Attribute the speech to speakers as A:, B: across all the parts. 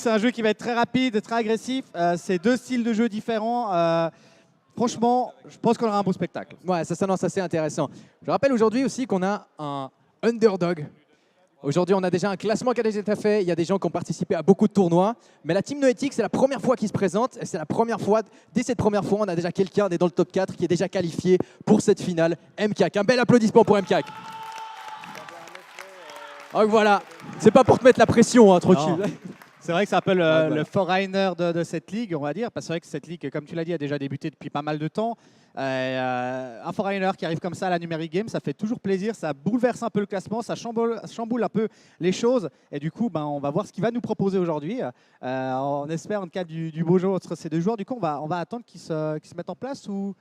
A: C'est un jeu qui va être très rapide, très agressif. C'est deux styles de jeu différents. Franchement, je pense qu'on aura un beau spectacle.
B: Ouais, ça s'annonce assez intéressant. Je rappelle aujourd'hui aussi qu'on a un underdog. Aujourd'hui, on a déjà un classement qui a déjà été fait. Il y a des gens qui ont participé à beaucoup de tournois. Mais la Team Noetic, c'est la première fois qu'ils se présentent. Et c'est la première fois, dès cette première fois, on a déjà quelqu'un dans le top 4 qui est déjà qualifié pour cette finale. MKAK. Un bel applaudissement pour MKAK. Donc voilà, c'est pas pour te mettre la pression, hein, tranquille.
A: C'est vrai que c'est un peu le foreigner de cette ligue, on va dire. Parce que c'est vrai que cette ligue, comme tu l'as dit, a déjà débuté depuis pas mal de temps. Un foreigner qui arrive comme ça à la Numeric Game, ça fait toujours plaisir. Ça bouleverse un peu le classement, ça chamboule un peu les choses. Et du coup, on va voir ce qu'il va nous proposer aujourd'hui. On espère, en cas du beau jeu entre ces deux joueurs. Du coup, on va attendre qu'ils se mettent en place ou...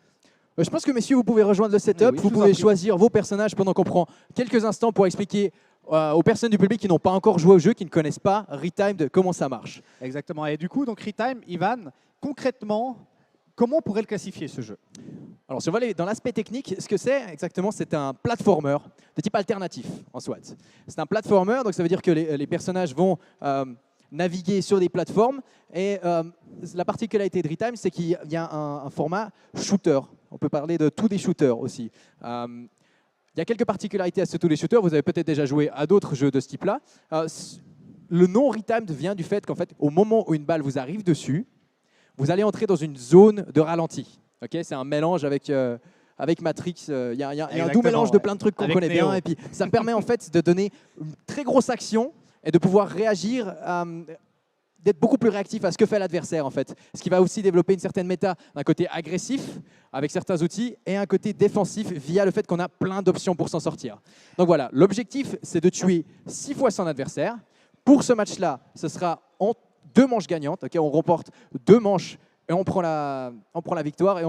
B: Je pense que, messieurs, vous pouvez rejoindre le setup.
A: Oui,
B: vous pouvez choisir vos personnages pendant qu'on prend quelques instants pour expliquer aux personnes du public qui n'ont pas encore joué au jeu, qui ne connaissent pas Retime, comment ça marche.
A: Exactement. Et du coup, donc Retime, Ivan, concrètement, comment on pourrait le classifier, ce jeu?
B: Alors, si on va aller dans l'aspect technique, ce que c'est exactement, c'est un platformer de type alternatif en soi. C'est un platformer, donc ça veut dire que les personnages vont naviguer sur des plateformes. Et la particularité de Retime, c'est qu'il y a un format shooter. On peut parler de tous des shooters aussi. Il y a quelques particularités à ce tous les shooters. Vous avez peut-être déjà joué à d'autres jeux de ce type-là. Le nom Retime vient du fait qu'en fait, au moment où une balle vous arrive dessus, vous allez entrer dans une zone de ralenti. Okay, c'est un mélange avec Matrix. Il y a un doux mélange de plein de trucs qu'on connaît bien. Et puis, ça permet en fait de donner une très grosse action et de pouvoir réagir, d'être beaucoup plus réactif à ce que fait l'adversaire en fait. Ce qui va aussi développer une certaine méta d'un côté agressif avec certains outils et un côté défensif via le fait qu'on a plein d'options pour s'en sortir. Donc voilà, l'objectif c'est de tuer 6 fois son adversaire. Pour ce match-là, ce sera en 2 manches gagnantes. Okay, on remporte 2 manches et on prend la victoire et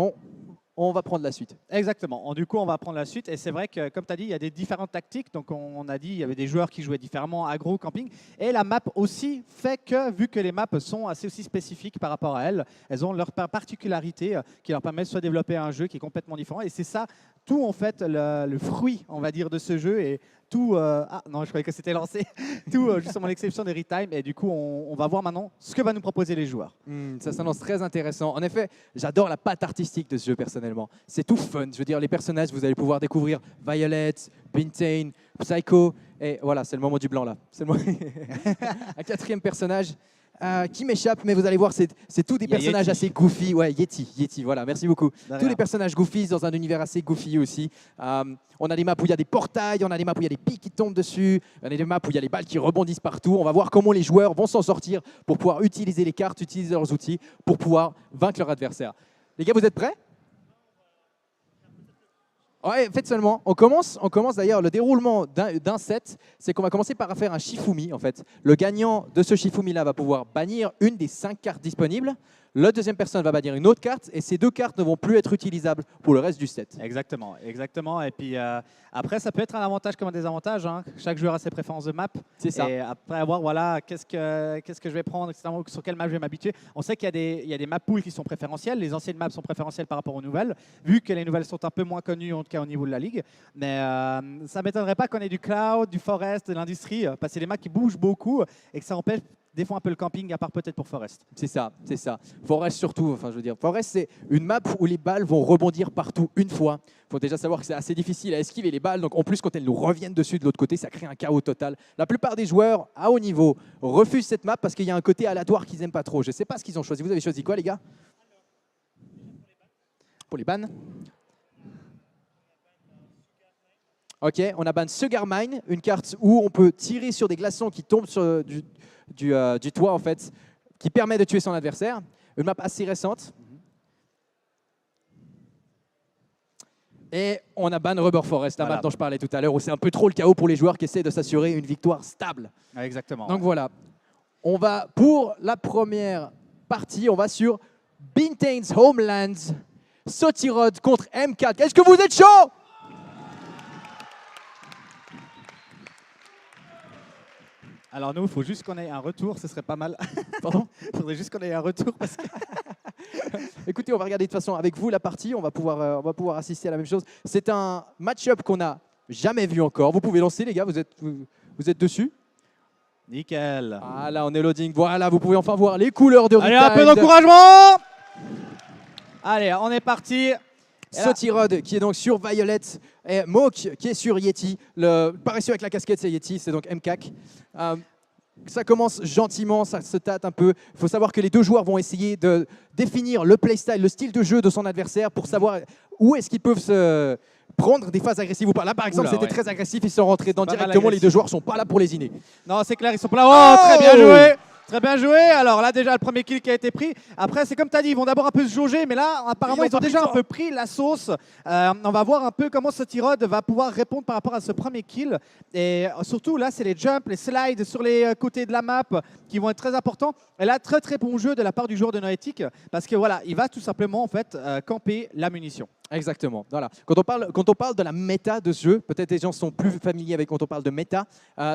B: on va prendre la suite.
A: Exactement. Du coup, on va prendre la suite. Et c'est vrai que, comme tu as dit, il y a des différentes tactiques. Donc, on a dit qu'il y avait des joueurs qui jouaient différemment, agro, camping. Et la map aussi fait que, vu que les maps sont assez aussi spécifiques par rapport à elles, elles ont leurs particularités qui leur permettent de se développer un jeu qui est complètement différent. Et c'est ça, tout en fait, le fruit, on va dire, de ce jeu. Et tout... ah non, je croyais que c'était lancé. Tout, justement, l'exception des Retime. Et du coup, on va voir maintenant ce que va nous proposer les joueurs.
B: Ça s'annonce très intéressant. En effet, j'adore la patte artistique de ce jeu personnellement. C'est tout fun. Je veux dire, les personnages, vous allez pouvoir découvrir Violet, Bintane, Psycho. Et voilà, c'est le moment du blanc là. C'est le moment... Un 4e personnage qui m'échappe, mais vous allez voir, c'est tous des personnages assez goofy. Ouais, Yeti, voilà, merci beaucoup. Tous les personnages goofy dans un univers assez goofy aussi. On a des maps où il y a des portails, on a des maps où il y a des pics qui tombent dessus, on a des maps où il y a les balles qui rebondissent partout. On va voir comment les joueurs vont s'en sortir pour pouvoir utiliser les cartes, utiliser leurs outils pour pouvoir vaincre leur adversaire. Les gars, vous êtes prêts? Ouais, faites seulement. On commence d'ailleurs, le déroulement d'un set, c'est qu'on va commencer par faire un Shifumi en fait. Le gagnant de ce Shifumi-là va pouvoir bannir une des 5 cartes disponibles. La deuxième personne va bannir une autre carte et ces 2 cartes ne vont plus être utilisables pour le reste du set.
A: Exactement. Et puis après, ça peut être un avantage comme un désavantage. Hein. Chaque joueur a ses préférences de map.
B: C'est ça.
A: Et après avoir, voilà, qu'est-ce que je vais prendre, etc., sur quelle map je vais m'habituer. On sait qu'il y a des map pools qui sont préférentielles. Les anciennes maps sont préférentielles par rapport aux nouvelles, vu que les nouvelles sont un peu moins connues, en tout cas au niveau de la ligue. Mais ça ne m'étonnerait pas qu'on ait du cloud, du forest, de l'industrie, parce que c'est des maps qui bougent beaucoup et que ça empêche des fois un peu le camping, à part peut-être pour Forest.
B: C'est ça. Forest surtout, enfin je veux dire, Forest c'est une map où les balles vont rebondir partout une fois. Il faut déjà savoir que c'est assez difficile à esquiver les balles, donc en plus quand elles nous reviennent dessus de l'autre côté, ça crée un chaos total. La plupart des joueurs à haut niveau refusent cette map parce qu'il y a un côté aléatoire qu'ils n'aiment pas trop. Je ne sais pas ce qu'ils ont choisi. Vous avez choisi quoi les gars? Pour les bans. Ok, on a ban Sugar Mine, une carte où on peut tirer sur des glaçons qui tombent sur du toit en fait, qui permet de tuer son adversaire. Une map assez récente. Et on a ban Rubber Forest, la map dont je parlais tout à l'heure, où c'est un peu trop le chaos pour les joueurs qui essaient de s'assurer une victoire stable.
A: Ah, exactement.
B: Donc voilà, on va pour la première partie, on va sur Bintane's Homelands, Sotirod contre MKAK. Est-ce que vous êtes chaud?
A: Alors nous, il faut juste qu'on ait un retour, ce serait pas mal.
B: Pardon?
A: Il faudrait juste qu'on ait un retour parce que...
B: Écoutez, on va regarder de toute façon avec vous la partie, on va pouvoir assister à la même chose. C'est un match-up qu'on n'a jamais vu encore. Vous pouvez lancer les gars, vous êtes dessus?
A: Nickel.
B: Voilà, on est loading. Voilà, vous pouvez enfin voir les couleurs de
A: Allez, un peu
B: Retired.
A: d'encouragement. Allez, on est parti.
B: Sotirod qui est donc sur Violet et Moke qui est sur Yeti. Le pareil avec la casquette, c'est Yeti, c'est donc MCAC. Ça commence gentiment, ça se tâte un peu. Il faut savoir que les deux joueurs vont essayer de définir le playstyle, le style de jeu de son adversaire pour savoir où est-ce qu'ils peuvent se prendre des phases agressives ou pas. Là, par exemple,
A: Oula,
B: c'était
A: ouais.
B: très agressif, ils sont rentrés dedans
A: Pas mal
B: directement. Les
A: agressif.
B: deux joueurs sont pas là pour lésiner.
A: Non, c'est clair, ils sont pas là. Oh, très bien joué. Très bien joué. Alors là, déjà, le premier kill qui a été pris. Après, c'est comme tu as dit, ils vont d'abord un peu se jauger. Mais là, apparemment, ils ont déjà un peu pris la sauce. On va voir un peu comment Sotirod va pouvoir répondre par rapport à ce premier kill. Et surtout, là, c'est les jumps, les slides sur les côtés de la map qui vont être très importants. Et là, très, très bon jeu de la part du joueur de Noetic. Parce que voilà, il va tout simplement, en fait, camper la munition.
B: Exactement. Voilà. Quand on parle de la méta de ce jeu, peut-être les gens sont plus familiers avec quand on parle de méta.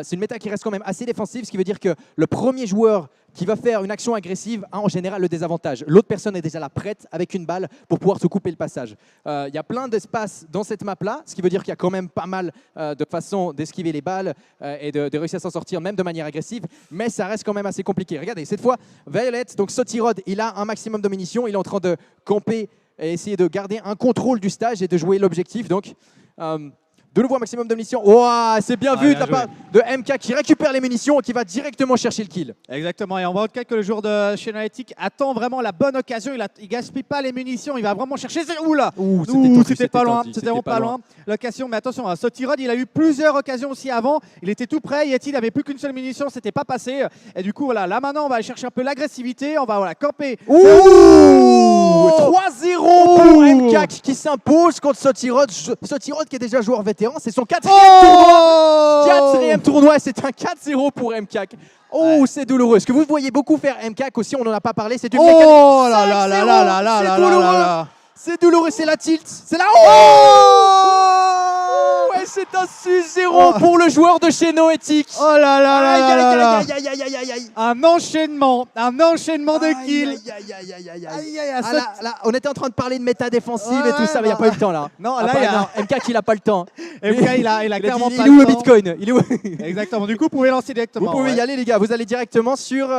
B: C'est une méta qui reste quand même assez défensive, ce qui veut dire que le premier joueur qui va faire une action agressive a en général le désavantage. L'autre personne est déjà là prête avec une balle pour pouvoir se couper le passage. Il y a plein d'espace dans cette map-là, ce qui veut dire qu'il y a quand même pas mal de façons d'esquiver les balles et de réussir à s'en sortir même de manière agressive, mais ça reste quand même assez compliqué. Regardez, cette fois, Violet, donc Sotirod, il a un maximum de munitions, il est en train de camper et essayer de garder un contrôle du stage et de jouer l'objectif. Donc, de nouveau un maximum de munitions. Wow, c'est bien vu de la part de MK qui récupère les munitions et qui va directement chercher le kill.
A: Exactement, et on voit en tout cas que le joueur de chez Noetic attend vraiment la bonne occasion. Il gaspille pas les munitions, il va vraiment chercher. Oula, c'était pas loin, c'était vraiment pas loin. L'occasion, mais attention, Sotirod, il a eu plusieurs occasions aussi avant. Il était tout prêt, Yeti n'avait plus qu'une seule munition, c'était pas passé. Et du coup, voilà, là maintenant, on va aller chercher un peu l'agressivité, on va voilà, camper.
B: 3-0 pour MK qui s'impose contre Sotirod. Sotirod qui est déjà joueur vétéran, c'est son quatrième tournoi, c'est un 4-0 pour MK. Oh, c'est douloureux. Ce que vous voyez beaucoup faire MK aussi, on n'en a pas parlé, c'est une mécanique.
A: Oh là là là là là là là là.
B: C'est douloureux, c'est la tilt, c'est la... Et c'est un 6-0 pour le joueur de chez Noetic.
A: Oh là là là là là.
B: Aïe, aïe, aïe, aïe, aïe.
A: Un enchaînement de kills.
B: Là, on était en train de parler de méta défensive et tout ça, mais il n'y a pas eu le temps là.
A: Non, là, il y a...
B: MK il n'a pas le temps.
A: MK, il a clairement pas le temps.
B: Il est où le Bitcoin? Il est où?
A: Exactement, du coup, vous pouvez lancer directement.
B: Vous pouvez y aller les gars, vous allez directement sur...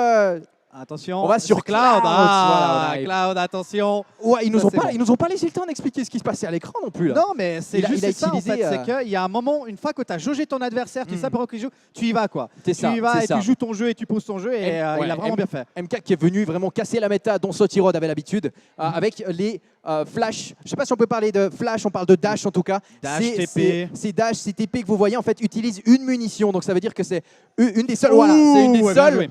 A: Attention,
B: on va sur Cloud.
A: Voilà, Cloud, attention.
B: Ouais, ils nous ont pas laissé le temps d'expliquer ce qui se passait à l'écran non plus. Là.
A: Non, mais c'est juste
B: il a
A: ça
B: utilisé,
A: en fait. C'est qu'il y a un moment, une fois que tu as jaugé ton adversaire, tu sais pour qui joue, tu y vas quoi. Tu y vas et tu joues ton jeu et tu poses ton jeu et il a vraiment bien fait.
B: MK qui est venu vraiment casser la méta dont Sotirod avait l'habitude avec les flash. Je sais pas si on peut parler de flash, on parle de dash en tout cas.
A: Dash, TP.
B: Ces dash, ces TP que vous voyez en fait utilisent une munition. Donc ça veut dire que c'est une des seules. Voilà, c'est une des seules.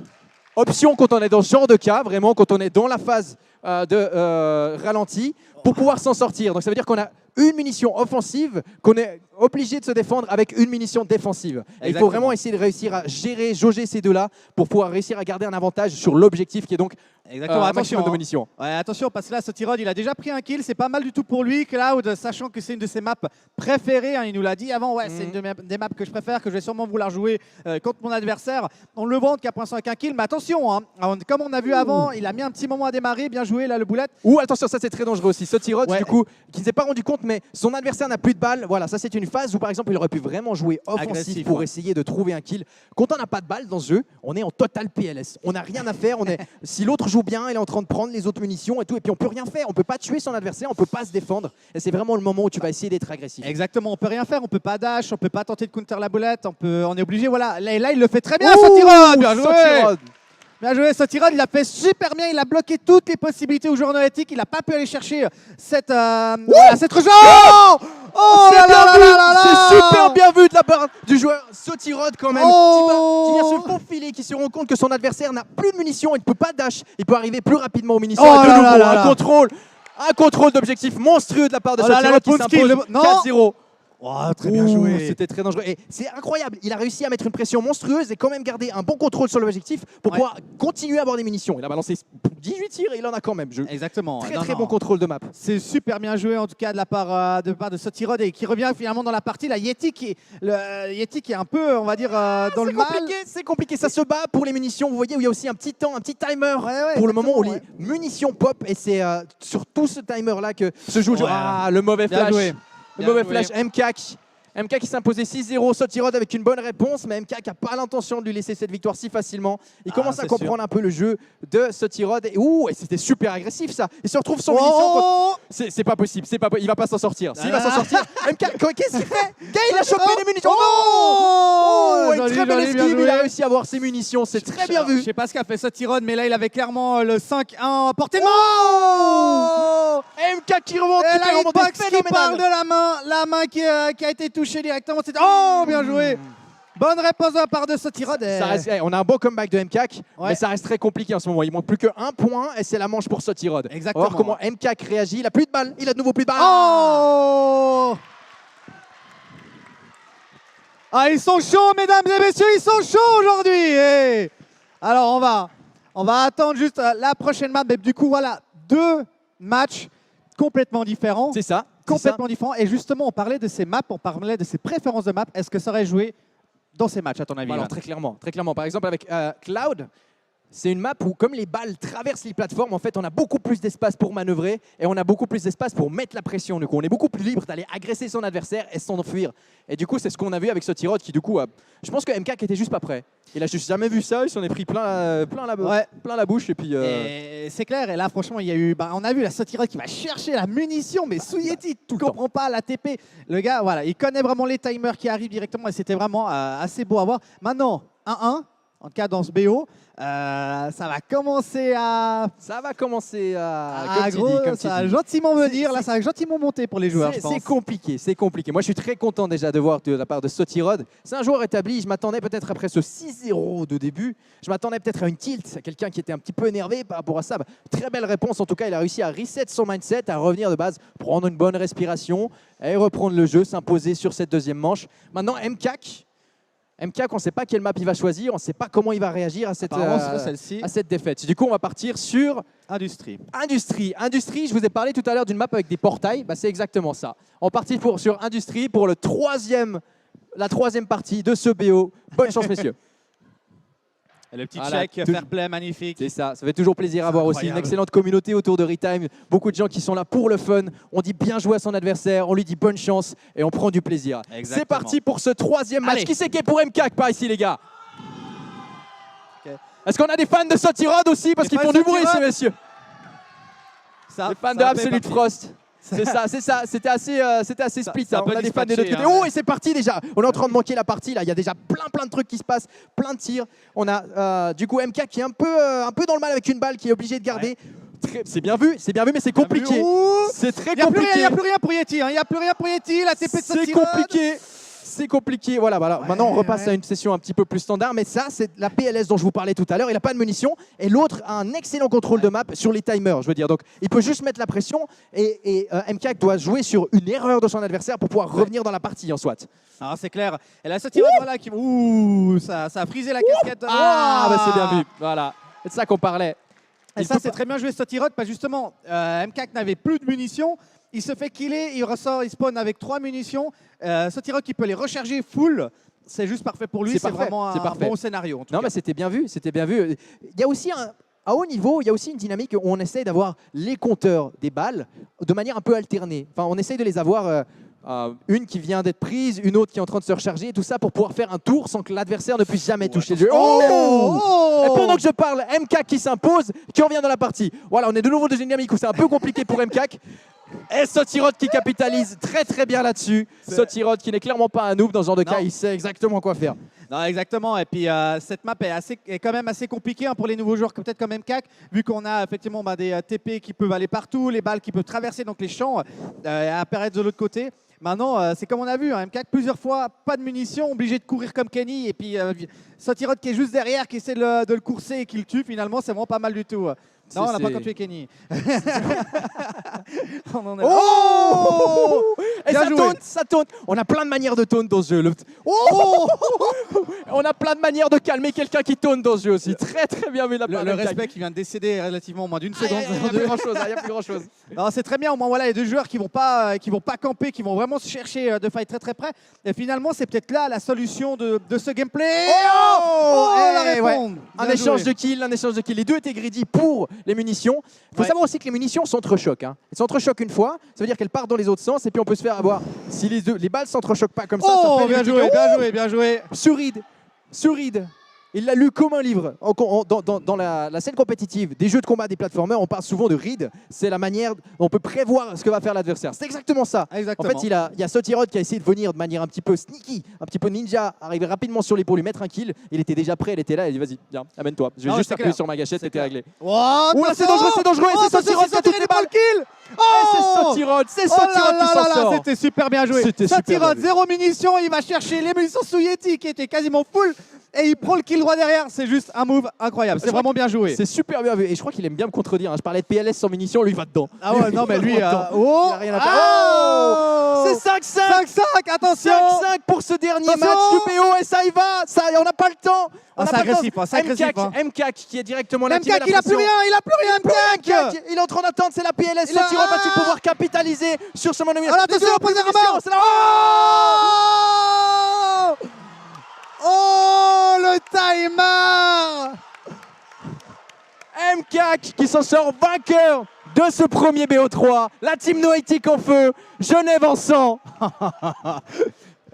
B: Option quand on est dans ce genre de cas, vraiment quand on est dans la phase de ralenti, pour pouvoir s'en sortir. Donc ça veut dire qu'on a une munition offensive, qu'on est obligé de se défendre avec une munition défensive. Et il faut vraiment essayer de réussir à gérer, jauger ces deux-là pour pouvoir réussir à garder un avantage sur l'objectif qui est donc un maximum de munitions.
A: Ouais, attention, parce que là, Sotirod, il a déjà pris un kill, c'est pas mal du tout pour lui. Cloud, sachant que c'est une de ses maps préférées, hein, il nous l'a dit avant, ouais, c'est une des maps que je préfère, que je vais sûrement vouloir jouer contre mon adversaire. On le voit en cas point avec un kill, mais attention, hein, comme on a vu avant, il a mis un petit moment à démarrer, bien joué là le boulette.
B: Attention, ça c'est très dangereux aussi. Sotirod, du coup, qui ne s'est pas rendu compte, mais son adversaire n'a plus de balles. Voilà, ça c'est une phase où par exemple il aurait pu vraiment jouer offensif pour essayer de trouver un kill. Quand on n'a pas de balles dans ce jeu, on est en total PLS. On n'a rien à faire. Si l'autre joue bien, il est en train de prendre les autres munitions et tout, et puis on peut rien faire. On peut pas tuer son adversaire, on peut pas se défendre. Et c'est vraiment le moment où tu vas essayer d'être agressif.
A: Exactement, on peut rien faire, on peut pas dash, on peut pas tenter de counter la boulette, on est obligé, voilà. Là, il le fait très bien, Sotirod. Bien joué. Bien joué, Sotirod, il a fait super bien, il a bloqué toutes les possibilités au joueur Noetic, il n'a pas pu aller chercher cette rejoint. Oh là là là là.
B: C'est super bien vu de la part du joueur Sotirod quand même, qui vient se faufiler, qui se rend compte que son adversaire n'a plus de munitions, il ne peut pas dash, il peut arriver plus rapidement aux munitions. Un contrôle d'objectif monstrueux de la part de Sotirod qui s'impose 4-0.
A: Oh, très bien joué.
B: C'était très dangereux. Et c'est incroyable. Il a réussi à mettre une pression monstrueuse et quand même garder un bon contrôle sur l'objectif pour pouvoir continuer à avoir des munitions. Il a balancé 18 tirs et il en a quand même.
A: Exactement.
B: Très bon contrôle de map.
A: C'est super bien joué en tout cas de la part de Sotirod et qui revient finalement dans la partie. La Yeti qui est un peu, on va dire, dans le mal.
B: C'est compliqué. Ça se bat pour les munitions. Vous voyez où il y a aussi un petit temps, un petit timer pour le moment où les munitions pop. Et c'est sur tout ce timer là que se joue le mauvais flash. Le mauvais flash, MK MK qui s'imposait 6-0, Sotirod avec une bonne réponse, mais MK qui n'a pas l'intention de lui laisser cette victoire si facilement. Il commence à comprendre un peu le jeu de Sotirod. Et c'était super agressif ça. Il se retrouve sans munitions. C'est pas possible, il va pas s'en sortir. S'il va s'en sortir, MK, qu'est-ce qu'il fait? Il a chopé les munitions. Une très belle esquive, il a réussi à avoir ses munitions, c'est très bien vu.
A: Je sais pas ce qu'a fait Sotirod, mais là il avait clairement le 5-1 porté de main.
B: MK qui remonte,
A: et là, il parle de la main qui a été touchée directement. Bien joué. Bonne réponse de la part de Sotirod.
B: On a un beau comeback de MK, mais ça reste très compliqué en ce moment. Il manque plus qu'un point et c'est la manche pour Sotirod.
A: Exactement.
B: On va voir comment MK réagit. Il a plus de balles. Il a de nouveau plus de balles.
A: Ils sont chauds, mesdames et messieurs, ils sont chauds aujourd'hui. Alors, on va attendre juste la prochaine map. Mais du coup, voilà, 2 matchs complètement différents.
B: C'est ça.
A: Complètement différents. Et justement, on parlait de ces maps, on parlait de ces préférences de maps. Est-ce que ça aurait joué dans ces matchs, à ton avis?
B: Alors, très clairement. Par exemple, avec Cloud, c'est une map où, comme les balles traversent les plateformes, en fait, on a beaucoup plus d'espace pour manœuvrer et on a beaucoup plus d'espace pour mettre la pression. Du coup, on est beaucoup plus libre d'aller agresser son adversaire et s'enfuir. Et du coup, c'est ce qu'on a vu avec Sotirod qui, du coup, je pense que MK était juste pas prêt. Il a juste jamais vu ça, il s'en est pris plein la bouche. Et puis.
A: Et c'est clair, et là, franchement, il y a eu. On a vu la Sotirod qui va chercher la munition, mais Souyeti ne comprend pas la TP. Le gars, voilà, il connaît vraiment les timers qui arrivent directement et c'était vraiment assez beau à voir. Maintenant, 1-1. En tout cas, dans ce BO, ça va commencer à...
B: Ça va
A: gentiment venir. Là, ça va gentiment monter pour les joueurs, je pense.
B: C'est compliqué. Moi, je suis très content déjà de voir de la part de Sotirod. C'est un joueur établi. Je m'attendais peut-être après ce 6-0 de début. Je m'attendais peut-être à une tilt, à quelqu'un qui était un petit peu énervé par rapport à ça. Très belle réponse. En tout cas, il a réussi à reset son mindset, à revenir de base, prendre une bonne respiration et reprendre le jeu, s'imposer sur cette deuxième manche. Maintenant, MK, on ne sait pas quelle map il va choisir, on ne sait pas comment il va réagir à cette défaite. Du coup, on va partir sur
A: Industrie.
B: Industrie, je vous ai parlé tout à l'heure d'une map avec des portails, c'est exactement ça. On partit sur Industrie pour la troisième partie de ce BO. Bonne chance, messieurs.
A: Et le petit check, fair play, magnifique.
B: C'est ça, ça fait toujours plaisir à voir aussi. Une excellente communauté autour de Retime. Beaucoup de gens qui sont là pour le fun. On dit bien jouer à son adversaire, on lui dit bonne chance et on prend du plaisir. C'est parti pour ce 3e match. Qui c'est qui est pour MK par ici, les gars? Est-ce qu'on a des fans de Sotirod aussi? Parce qu'ils font du bruit, ces messieurs. Les fans de Absolute Frost. C'est ça. C'était assez split. On a des fans des deux côtés. Et c'est parti déjà. On est en train de manquer la partie. Là, il y a déjà plein de trucs qui se passent, plein de tirs. On a du coup MK qui est un peu dans le mal avec une balle, qui est obligé de garder. C'est bien vu, mais c'est compliqué. C'est très compliqué.
A: Il n'y a plus rien pour Yeti. Il n'y a plus rien pour Yeti. La TP de Sotirod.
B: C'est compliqué. Voilà. Maintenant, on repasse à une session un petit peu plus standard. Mais ça, c'est la PLS dont je vous parlais tout à l'heure. Il n'a pas de munitions. Et l'autre a un excellent contrôle de map sur les timers, je veux dire. Donc, il peut juste mettre la pression. Et MK doit jouer sur une erreur de son adversaire pour pouvoir revenir dans la partie en soit.
A: Alors, c'est clair. Et la Sotirod, voilà, qui... ça a frisé la casquette.
B: C'est bien vu. Voilà. C'est de ça qu'on parlait.
A: Et ça, c'est très bien joué Sotirod, parce que justement, MK n'avait plus de munitions. Il se fait killer, il ressort, il spawn avec 3 munitions. Sotirod qui peut les recharger full. C'est juste parfait pour lui. C'est vraiment un bon scénario. En tout cas.
B: Mais c'était bien vu. Il y a aussi à haut niveau, il y a aussi une dynamique où on essaye d'avoir les compteurs des balles de manière un peu alternée. Enfin, on essaye de les avoir. Une qui vient d'être prise, une autre qui est en train de se recharger, tout ça pour pouvoir faire un tour sans que l'adversaire ne puisse jamais toucher le jeu. Et pendant que je parle, MK qui s'impose, qui revient dans la partie. Voilà, on est de nouveau dans une dynamique où c'est un peu compliqué pour MK. Et Sotirod qui capitalise très bien là-dessus. Sotirod qui n'est clairement pas un noob dans ce genre de cas, il sait exactement quoi faire.
A: Non, exactement. Et puis cette map est quand même assez compliquée pour les nouveaux joueurs, peut-être comme MK, vu qu'on a effectivement des TP qui peuvent aller partout, les balles qui peuvent traverser donc les champs et apparaître de l'autre côté. Maintenant, c'est comme on a vu, MK plusieurs fois, pas de munitions, obligé de courir comme Kenny. Et puis Sotirod qui est juste derrière, qui essaie de le courser et qui le tue. Finalement, c'est vraiment pas mal du tout. Non, on n'a pas encore tué Kenny.
B: Et ça taunte. On a plein de manières de taunt dans ce jeu. On a plein de manières de calmer quelqu'un qui taunte dans ce jeu aussi. Très bien vu.
A: Le respect qui vient de décéder relativement moins d'une seconde.
B: Il n'y a plus grand chose.
A: C'est très bien. Au moins, voilà, les deux joueurs qui vont pas camper, qui vont vraiment se chercher de fight très près. Et finalement, c'est peut-être là la solution de ce gameplay.
B: Un échange de kills. Les deux étaient greedy pour les munitions. Il faut savoir aussi que les munitions s'entrechoquent. Hein. Elles s'entrechoquent une fois, ça veut dire qu'elles partent dans les autres sens et puis on peut se faire avoir. Si les balles s'entrechoquent pas comme ça,
A: Oh,
B: ça fait
A: bien joué, bien joué, bien joué.
B: Suride. Il l'a lu comme un livre. Dans la scène compétitive des jeux de combat des platformers, on parle souvent de read. C'est la manière dont on peut prévoir ce que va faire l'adversaire. C'est exactement ça.
A: Exactement.
B: En fait, il y a Sotirod qui a essayé de venir de manière un petit peu sneaky, un petit peu ninja, arriver rapidement sur les pour lui mettre un kill. Il était déjà prêt, il était là. Il dit vas-y, viens, amène-toi. Je vais juste appuyer sur ma gâchette, c'était réglé.
A: Oh,
B: Ouh là, c'est dangereux, c'est dangereux. Et c'est Sotirod qui a toutes les balles.
A: Kill.
B: C'est Sotirod qui s'en sort.
A: C'était super bien joué. Sotirod, 0 munitions, il va chercher les munitions sous Yeti qui étaient quasiment full. Et il prend le kill droit derrière, c'est juste un move incroyable, c'est vraiment bien joué.
B: C'est super bien vu, et je crois qu'il aime bien me contredire. Hein. Je parlais de PLS sans munitions, lui il va dedans.
A: Ah ouais, non mais lui,
B: il a rien à faire.
A: Oh,
B: c'est 5-5.
A: 5-5, attention.
B: 5-5 pour ce dernier match du PO, et ça y va, on n'a pas le temps.
A: C'est agressif, c'est agressif.
B: MKAK qui est directement là.
A: MKAK, il a plus rien, MKAK.
B: Il est en train d'attendre, c'est la PLS. Sotirod va-t-il pouvoir capitaliser sur ce moment?
A: Attention, oh, le timer.
B: MKAK qui s'en sort vainqueur de ce premier BO3. La team Noetic en feu, Genève en sang.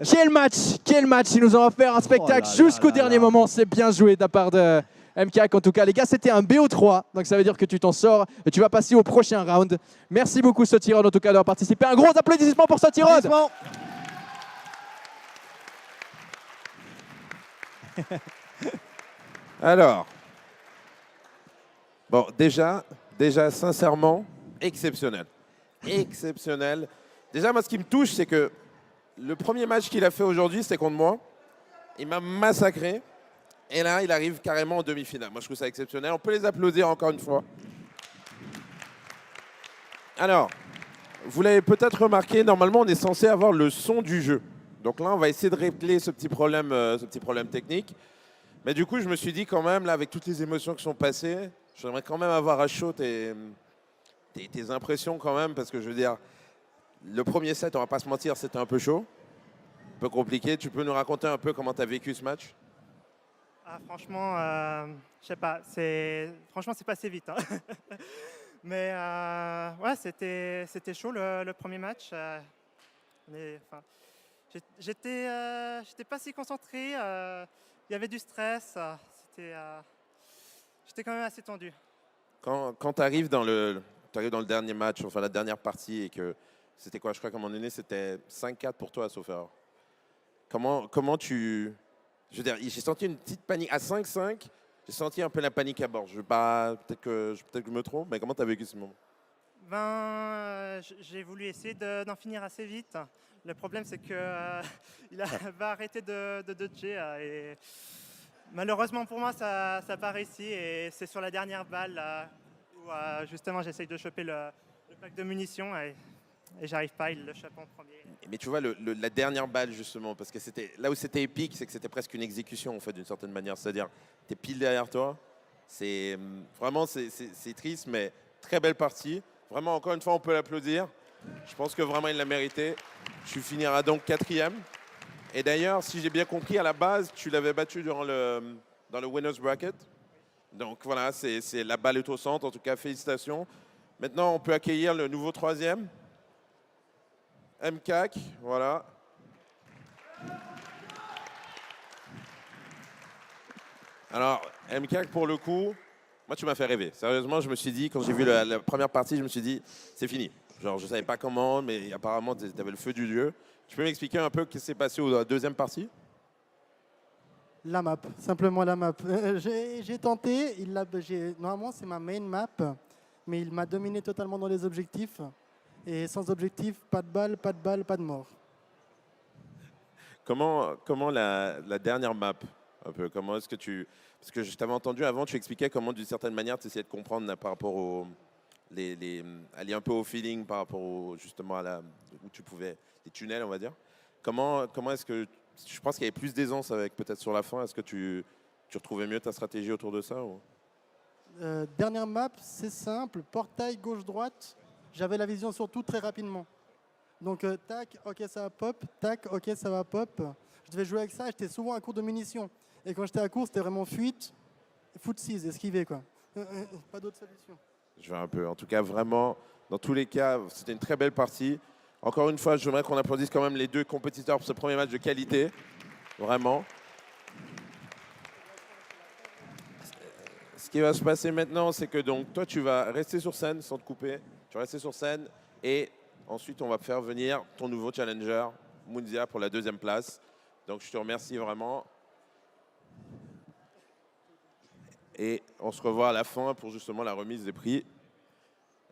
B: Quel match. Ils nous ont offert un spectacle jusqu'au dernier moment. C'est bien joué de la part de MKAK. En tout cas, les gars, c'était un BO3. Donc ça veut dire que tu t'en sors et tu vas passer au prochain round. Merci beaucoup Sotirod en tout cas d'avoir participé. Un gros applaudissement pour Sotirod.
C: Alors, bon, déjà, sincèrement, exceptionnel. Exceptionnel. Déjà, moi, ce qui me touche, c'est que le premier match qu'il a fait aujourd'hui, c'était contre moi. Il m'a massacré. Et là, il arrive carrément en demi-finale. Moi, je trouve ça exceptionnel. On peut les applaudir encore une fois. Alors, vous l'avez peut-être remarqué, normalement, on est censé avoir le son du jeu. Donc là, on va essayer de régler ce petit problème technique. Mais du coup, je me suis dit quand même, là, avec toutes les émotions qui sont passées, j'aimerais quand même avoir à chaud tes impressions quand même, parce que je veux dire, le premier set, on va pas se mentir, c'était un peu chaud, un peu compliqué. Tu peux nous raconter un peu comment tu as vécu ce match?
D: Franchement, je sais pas, franchement, c'est passé vite. Hein. Mais ouais, c'était chaud le premier match. J'étais pas si concentré. Il y avait du stress. J'étais quand même assez tendu.
C: Quand tu arrives dans le dernier match, enfin la dernière partie, et que c'était quoi? Je crois qu'à un moment donné, c'était 5-4 pour toi, sauf erreur. Comment tu... Je veux dire, j'ai senti une petite panique. À 5-5, j'ai senti un peu la panique à bord. Peut-être que je me trompe, mais comment tu as vécu ce moment?
D: J'ai voulu essayer d'en finir assez vite. Le problème, c'est qu'il va arrêter de dodger. Et malheureusement pour moi, ça n'a pas réussi. Et c'est sur la dernière balle où justement j'essaye de choper le pack de munitions. Et j'arrive pas, il le chope en premier.
C: Mais tu vois, la dernière balle, justement, parce que là où c'était épique, c'est que c'était presque une exécution, en fait, d'une certaine manière. C'est-à-dire, tu es pile derrière toi. Vraiment, c'est triste, mais très belle partie. Vraiment, encore une fois, on peut l'applaudir. Je pense que vraiment, il l'a mérité. Tu finiras donc 4e. Et d'ailleurs, si j'ai bien compris, à la base, tu l'avais battu dans le winner's bracket. Donc voilà, la balle est au centre. En tout cas, félicitations. Maintenant, on peut accueillir le nouveau 3e. MKAK, voilà. Alors, MKAK, pour le coup, moi, tu m'as fait rêver. Sérieusement, je me suis dit, quand j'ai vu la première partie, je me suis dit, c'est fini. Genre, je ne savais pas comment, mais apparemment, tu avais le feu du dieu. Tu peux m'expliquer un peu ce qui s'est passé dans la deuxième partie?
E: La map, simplement la map. J'ai tenté, normalement c'est ma main map, mais il m'a dominé totalement dans les objectifs. Et sans objectif, pas de balle, pas de mort.
C: Comment la dernière map, un peu, comment est-ce que tu... Parce que je t'avais entendu avant, tu expliquais comment d'une certaine manière tu essayais de comprendre par rapport aller un peu au feeling par rapport justement où tu pouvais, les tunnels on va dire. Comment est-ce que, je pense qu'il y avait plus d'aisance avec peut-être sur la fin, est-ce que tu retrouvais mieux ta stratégie autour de ça ou...
E: Dernière map, c'est simple, portail gauche-droite, j'avais la vision sur tout très rapidement. Donc tac, ok ça va pop, tac, ok ça va pop. Je devais jouer avec ça, j'étais souvent à court de munitions. Et quand j'étais à court, c'était vraiment fuite, foot 6, esquiver quoi. Pas d'autre solution.
C: Je vais un peu. En tout cas, vraiment, dans tous les cas, c'était une très belle partie. Encore une fois, j'aimerais qu'on applaudisse quand même les deux compétiteurs pour ce premier match de qualité. Vraiment. Ce qui va se passer maintenant, c'est que donc, toi, tu vas rester sur scène sans te couper. Tu vas rester sur scène et ensuite, on va faire venir ton nouveau challenger, Munzia, pour la 2e place. Donc, je te remercie vraiment. Et on se revoit à la fin pour justement la remise des prix.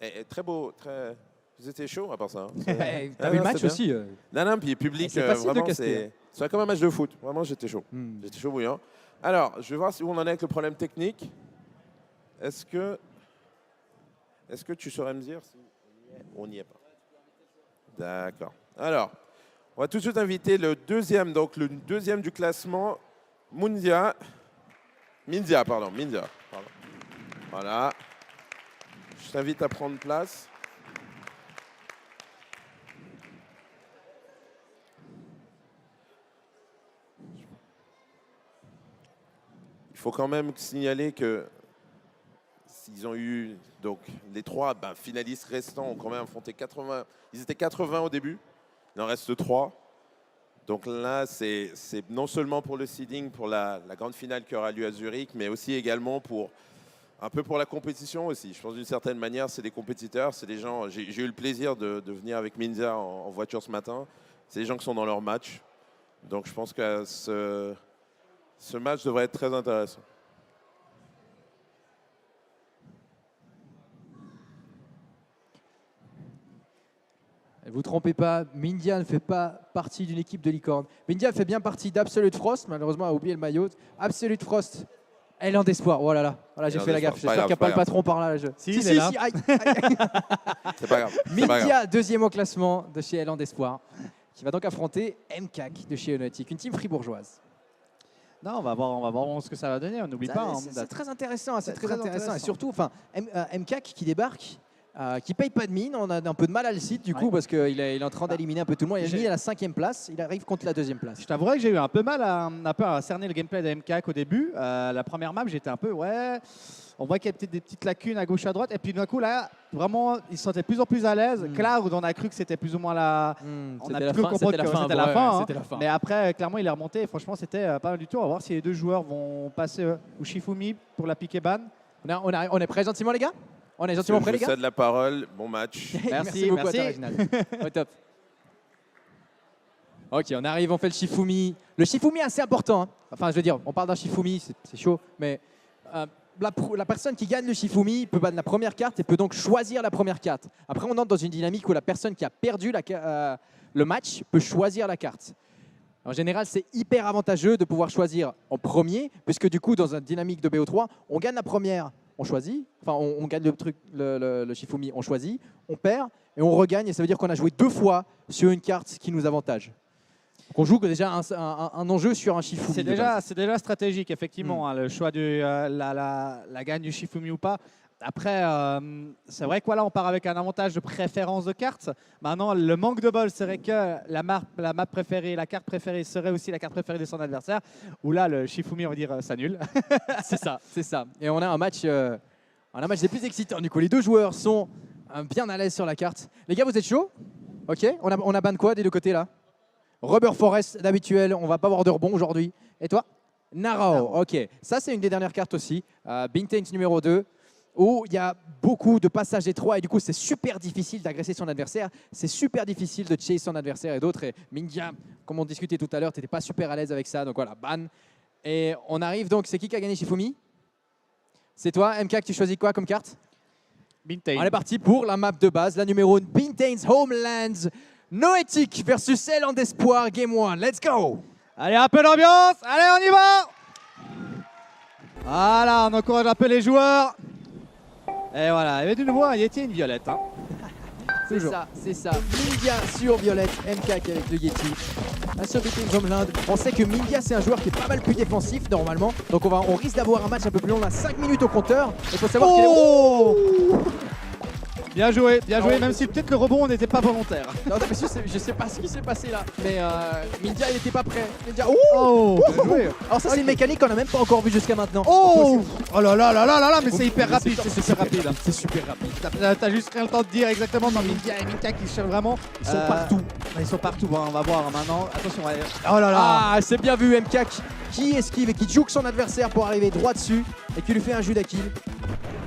C: Et très beau, très... Vous étiez chaud à part ça. Hein.
B: T'as vu le match aussi
C: Non, non, puis public,
B: c'est facile de
C: vraiment,
B: caster.
C: c'est comme un match de foot. Vraiment, j'étais chaud. J'étais chaud bouillant. Alors, je vais voir où on en est avec le problème technique. Est-ce que tu saurais me dire si on n'y est pas? D'accord. Alors, on va tout de suite inviter le deuxième du classement, Mindia. Voilà. Je t'invite à prendre place. Il faut quand même signaler que s'ils ont eu donc les 3 finalistes restants ont quand même affronté 80. Ils étaient 80 au début. Il en reste 3. Donc là, c'est non seulement pour le seeding, pour la grande finale qui aura lieu à Zurich, mais aussi également un peu pour la compétition aussi. Je pense d'une certaine manière, c'est des compétiteurs, c'est des gens. J'ai eu le plaisir de venir avec Minzia en voiture ce matin. C'est des gens qui sont dans leur match. Donc je pense que ce match devrait être très intéressant.
B: Ne vous trompez pas, Mindia ne fait pas partie d'une équipe de licorne. Mindia fait bien partie d'Absolute Frost, malheureusement a oublié le maillot. Absolute Frost, Élan d'espoir. Oh là là, voilà, j'ai fait la gaffe. J'espère qu'il n'y a pas le patron par là.
A: Si, il est là.
B: aïe.
C: C'est pas grave.
B: Mindia, 2e au classement de chez Élan d'espoir, qui va donc affronter MCAC de chez Aeronautic, une team fribourgeoise.
A: Non, on va voir ce que ça va donner. On n'oublie pas. Hein,
B: C'est très intéressant, c'est
A: C'est
B: très
A: très
B: intéressant. Et
A: intéressant.
B: surtout, MCAC qui débarque, qui paye pas de mine. On a un peu de mal à le citer du coup parce qu'il est en train d'éliminer un peu tout le monde. Il est à la 5e place, il arrive contre la 2e place.
A: Je t'avouerais que j'ai eu un peu mal à cerner le gameplay de MKAC au début. La première map, j'étais un peu, on voit qu'il y a peut-être des petites lacunes à gauche, à droite. Et puis d'un coup, là, vraiment, ils se sentaient de plus en plus à l'aise. Cloud, on a cru que c'était plus ou moins on a cru comprendre que c'était la fin. Hein. Mais après, clairement, il est remonté. Et franchement, c'était pas mal du tout. On va voir si les deux joueurs vont passer au Shifumi pour la piqué ban.
B: On est prêt gentiment, les gars? On est gentiment prêts, les
C: Je
B: gars?
C: cède la parole. Bon match.
B: Merci beaucoup à toi, Reginald. Au top. Ok, on arrive, on fait le Shifumi. Le Shifumi est assez important. Hein. Enfin, je veux dire, on parle d'un Shifumi, c'est chaud, mais la personne qui gagne le Shifumi peut battre la première carte et peut donc choisir la première carte. Après, on entre dans une dynamique où la personne qui a perdu le match peut choisir la carte. En général, c'est hyper avantageux de pouvoir choisir en premier, puisque du coup, dans une dynamique de BO3, on gagne la première, on choisit, enfin on gagne le Shifumi, on choisit, on perd et on regagne, et ça veut dire qu'on a joué 2 fois sur une carte qui nous avantage. Donc on joue déjà un enjeu sur un Shifumi.
A: C'est déjà stratégique, effectivement, hein, le choix de la gagne du Shifumi ou pas. Après, c'est vrai que voilà, on part avec un avantage de préférence de cartes. Maintenant, le manque de bol serait que la map préférée, la carte préférée serait aussi la carte préférée de son adversaire. Où là, le Shifumi, on va dire, ça nul.
B: C'est ça. Et on a un match des plus excitants. Du coup, les deux joueurs sont bien à l'aise sur la carte. Les gars, vous êtes chauds? Ok. On a ban quoi des deux côtés là? Rubber Forest d'habituel. On va pas avoir de rebond aujourd'hui. Et toi? Narao. Ok. Ça, c'est une des dernières cartes aussi. Bintains numéro 2. Où il y a beaucoup de passages étroits et du coup c'est super difficile d'agresser son adversaire, c'est super difficile de chase son adversaire et d'autres. Et Mindia, comme on discutait tout à l'heure, tu n'étais pas super à l'aise avec ça, donc voilà, ban. Et on arrive donc, c'est qui a gagné Shifumi? C'est toi, MK, tu choisis quoi comme carte?
A: Bintain.
B: On est parti pour la map de base, la numéro 1, Bintains Homelands, Noétique versus Élan d'Espoir, Game 1, let's go!
A: Allez, un peu d'ambiance, allez, on y va! Voilà, on encourage un peu les joueurs. Et voilà, il y avait de nouveau un Yeti et une Violette. Hein.
B: C'est ça. Mindia sur Violette, MK avec le Yeti. Sur Bintains Homeland. On sait que Mindia, c'est un joueur qui est pas mal plus défensif normalement. Donc on risque d'avoir un match un peu plus long, là, 5 minutes au compteur. Il faut savoir qu'il est...
A: Bien joué, même si peut-être le rebond n'était pas volontaire.
B: Non, mais je sais pas ce qui s'est passé là. Mais Mindia, il était pas prêt. Mindia,
A: Bien joué.
B: Alors ça, c'est une mécanique qu'on a même pas encore vue jusqu'à maintenant.
A: Oh là là, mais c'est hyper rapide, c'est super rapide.
B: C'est super rapide.
A: T'as juste rien le temps de dire exactement dans Mindia et Minka qui cherchent vraiment.
B: Ils sont partout.
A: Ils sont partout, bon, on va voir maintenant. Attention, oh là là.
B: Ah, c'est bien vu, MK qui esquive et qui juke son adversaire pour arriver droit dessus et qui lui fait un jus d'Achille.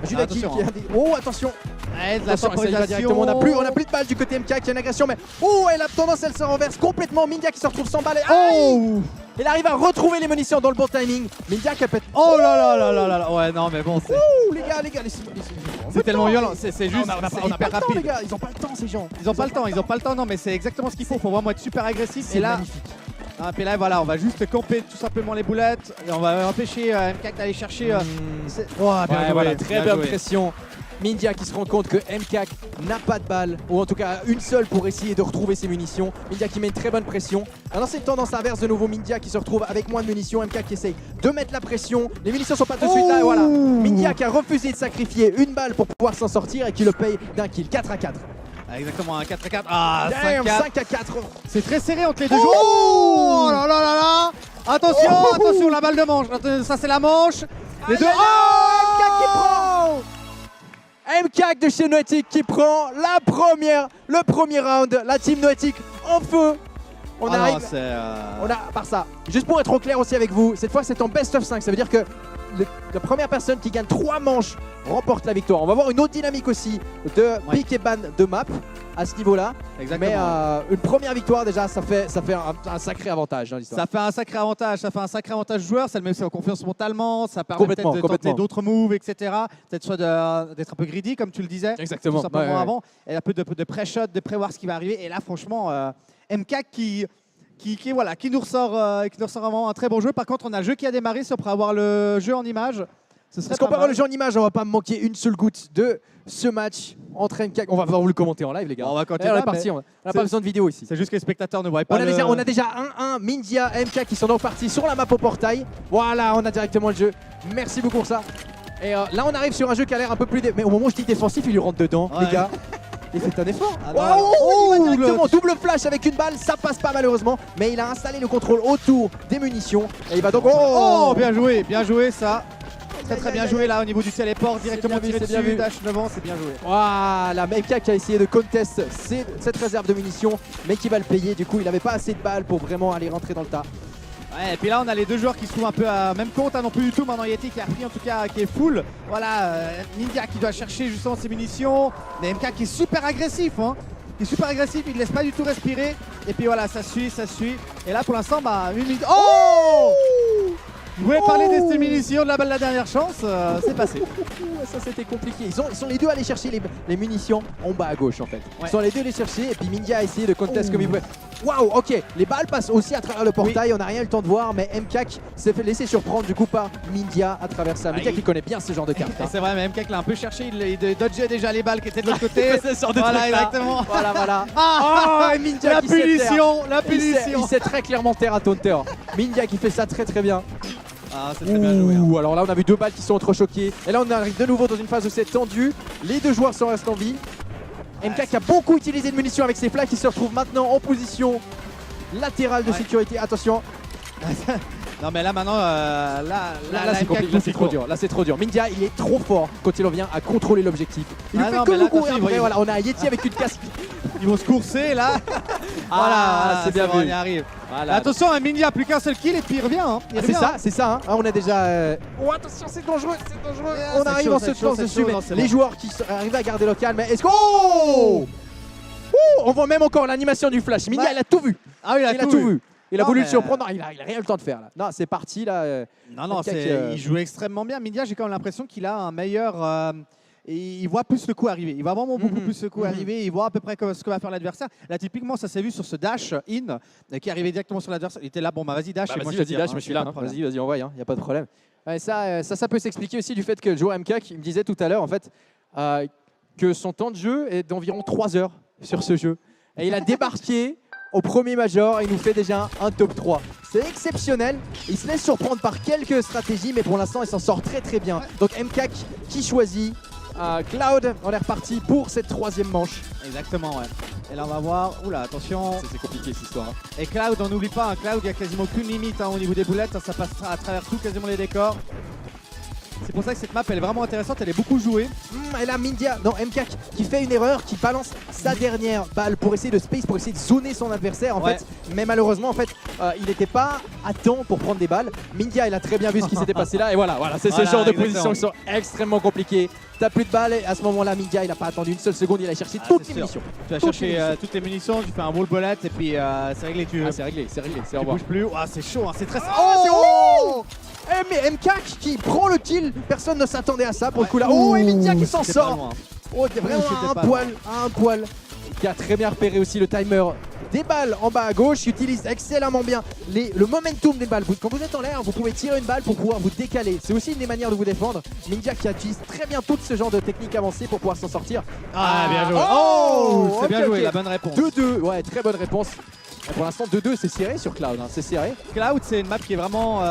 B: Un jus d'Achille qui a des... Oh, attention.
A: Ouais, de la
B: Attention, ça y va directement. On a plus de balles du côté MK qui a une agression, mais oh, elle a tendance, elle se renverse complètement. Mindia qui se retrouve sans balles.
A: Oh,
B: elle arrive à retrouver les munitions dans le bon timing. Mindia qui a pété.
A: Oh là. Ouais, non, mais bon, c'est.
B: Ouh, les gars,
A: C'est tellement violent, c'est juste
B: on a
A: c'est
B: pas
A: hyper
B: le temps,
A: rapide.
B: les gars. Ils ont pas le temps, ces gens.
A: Ils ont pas le temps, non, mais c'est exactement ce qu'il faut. Faut vraiment être super agressif.
B: C'est
A: Et là,
B: magnifique.
A: puis là, voilà, on va juste camper tout simplement les boulettes. Et on va empêcher MK d'aller chercher.
B: Très bonne pression. Mindia qui se rend compte que MK n'a pas de balle, ou en tout cas une seule pour essayer de retrouver ses munitions. Mindia qui met une très bonne pression. Maintenant c'est une tendance inverse de nouveau, Mindia qui se retrouve avec moins de munitions. MK qui essaye de mettre la pression. Les munitions sont pas tout de suite là, et voilà. Mindia qui a refusé de sacrifier une balle pour pouvoir s'en sortir et qui le paye d'un kill. 4-4.
A: Exactement, un 4-4. Ah, 5-4.
B: 5-4.
A: C'est très serré entre les deux joueurs. Oh là. Attention, la balle de manche. Ça, c'est la manche. Les deux.
B: MK qui prend MK de chez Noetic qui prend le premier round. La team Noetic en feu. On arrive. On a, par ça, juste pour être au clair aussi avec vous, cette fois c'est en best of 5. Ça veut dire que la première personne qui gagne 3 manches remporte la victoire. On va voir une autre dynamique aussi de pick et ban de map à ce niveau-là.
A: Exactement.
B: Mais une première victoire déjà, ça fait un sacré avantage dans l'histoire.
A: Ça fait un sacré avantage joueur, ça le met aussi en confiance mentalement, ça permet peut-être de
B: complètement.
A: tenter d'autres moves, etc. Peut-être soit d'être un peu greedy, comme tu le disais.
B: Exactement.
A: Tout simplement avant. Et un peu de pré-shot, de prévoir ce qui va arriver. Et là, franchement, MK qui nous ressort vraiment un très bon jeu. Par contre, on a le jeu qui a démarré, si on pourrait avoir le jeu en image.
B: Est-ce qu'on peut avoir le jeu en image? On va pas manquer une seule goutte de ce match entre MK. On va vous le commenter en live, les gars.
A: On va
B: on est parti, on n'a pas besoin de vidéo ici.
A: C'est juste que les spectateurs ne voient pas.
B: On a déjà 1-1, Mindia, MK qui sont donc partis sur la map au portail. Voilà, on a directement le jeu. Merci beaucoup pour ça. Et là, on arrive sur un jeu qui a l'air un peu plus... Mais au moment où je dis défensif, il lui rentre dedans, les gars. Il fait un effort. Il va directement double flash avec une balle, ça passe pas malheureusement, mais il a installé le contrôle autour des munitions et il va donc...
A: Oh, bien joué ça. Très bien joué là au niveau du téléport, directement tiré dessus, dash devant, c'est bien joué.
B: Voilà, MK qui a essayé de contest cette réserve de munitions, mais qui va le payer. Du coup, il n'avait pas assez de balles pour vraiment aller rentrer dans le tas.
A: Ouais, et puis là on a les deux joueurs qui se trouvent un peu à même compte, non plus du tout. Maintenant Yeti qui a repris en tout cas, qui est full. Voilà, Mindia qui doit chercher justement ses munitions. Mais MK qui est super agressif, il ne laisse pas du tout respirer. Et puis voilà, ça suit. Et là pour l'instant, une minute. Oh, vous voulez parler de ces munitions de la balle de la dernière chance, c'est passé.
B: Ça c'était compliqué. Ils sont les deux allés chercher les munitions en bas à gauche en fait. Ils sont les deux allés chercher et puis Mindia a essayé de contest comme il pouvait. Waouh, ok, les balles passent aussi à travers le portail, on n'a rien eu le temps de voir, mais MK s'est fait laisser surprendre du coup par Mindia à travers ça. Mindia qui connaît bien ce genre de cartes.
A: C'est vrai, mais MK l'a un peu cherché, il dodgeait déjà les balles qui étaient de l'autre côté.
B: Voilà, exactement. Voilà. Oh, Mindia
A: la punition.
B: Il sait très clairement terre à Taunter. Mindia qui fait ça très bien.
A: Ah, c'est très bien joué.
B: Alors là, on a vu 2 balles qui sont entrechoquées. Et là, on arrive de nouveau dans une phase où c'est tendu. Les 2 joueurs sont restés en vie. MK qui a beaucoup utilisé de munitions avec ses flaques, qui se retrouve maintenant en position latérale de sécurité. Attention.
A: Non, mais là, maintenant, là
B: c'est compliqué. Là, c'est trop dur. Mindia, il est trop fort quand il revient à contrôler l'objectif. Il ne fait que nous courir après. Voilà, on a un Yeti avec une casque.
A: Ils vont se courser là.
B: Voilà, c'est bien vu.
A: On y arrive. Voilà. Attention, Mindia, plus qu'un seul kill et puis il revient.
B: C'est ça. On a déjà. Oh, attention, c'est dangereux. On arrive en se lance dessus. Les joueurs qui arrivent à garder le calme. Est-ce qu'on. On voit même encore l'animation du flash. Mindia, il a tout vu.
A: Ah oui, il a tout vu.
B: Il a voulu le surprendre. Non, il a rien eu le temps de faire là. Non, c'est parti là.
A: Il joue extrêmement bien. Mindia, j'ai quand même l'impression qu'il a un meilleur. Et il voit plus le coup arriver. Il voit vraiment beaucoup plus le coup arriver. Il voit à peu près ce que va faire l'adversaire. Là, typiquement, ça s'est vu sur ce dash in qui arrivait directement sur l'adversaire. Il était là, vas-y, dash.
B: Vas-y, dash, je suis là. Vas-y, on voit, il n'y a pas de problème. Ouais, ça peut s'expliquer aussi du fait que le joueur MK, qui me disait tout à l'heure, en fait, que son temps de jeu est d'environ 3 heures sur ce jeu. Et il a débarqué au premier major et il nous fait déjà un top 3. C'est exceptionnel. Il se laisse surprendre par quelques stratégies, mais pour l'instant, il s'en sort très bien. Donc MK qui choisit Cloud, on est reparti pour cette 3e manche.
A: Exactement, ouais. Et là, on va voir. Oula, attention.
B: C'est compliqué cette histoire.
A: Et Cloud, on n'oublie pas, Cloud, il n'y a quasiment aucune limite au niveau des boulettes. Ça passera à travers tout, quasiment les décors. C'est pour ça que cette map, elle est vraiment intéressante. Elle est beaucoup jouée.
B: Et là, Mindia, non, MK qui fait une erreur, qui balance sa dernière balle pour essayer de space, pour essayer de zoner son adversaire. En fait, mais malheureusement, en fait, il n'était pas à temps pour prendre des balles. Mindia, il a très bien vu ce qui s'était passé là. Et voilà, c'est ce genre de positions qui sont extrêmement compliquées. T'as plus de balles et à ce moment-là, Mindia, il n'a pas attendu une seule seconde. Il a cherché toutes les munitions.
A: Tu vas chercher toutes les munitions, tu fais un wall bullet et puis c'est réglé.
B: C'est réglé, c'est au
A: Tu
B: revoir.
A: bouges plus. Ah, c'est chaud, hein, c'est très.
B: Oh, mais MK qui prend le kill, personne ne s'attendait à ça pour le coup là. Oh, et Mindia qui s'en
A: c'était pas
B: sort.
A: loin.
B: Oh, il y a vraiment
A: C'était
B: un
A: pas
B: poil. Qui a très bien repéré aussi le timer des balles en bas à gauche, utilise excellemment bien le momentum des balles. Quand vous êtes en l'air, vous pouvez tirer une balle pour pouvoir vous décaler. C'est aussi une des manières de vous défendre. Mindia qui utilise très bien tout ce genre de technique avancée pour pouvoir s'en sortir.
A: Ah, bien joué.
B: Oh,
A: c'est bien
B: ok,
A: joué,
B: ok.
A: la bonne réponse.
B: 2-2, ouais, très bonne réponse. Et pour l'instant, 2-2, c'est serré sur Cloud, hein, c'est serré.
A: Cloud, c'est une map qui est vraiment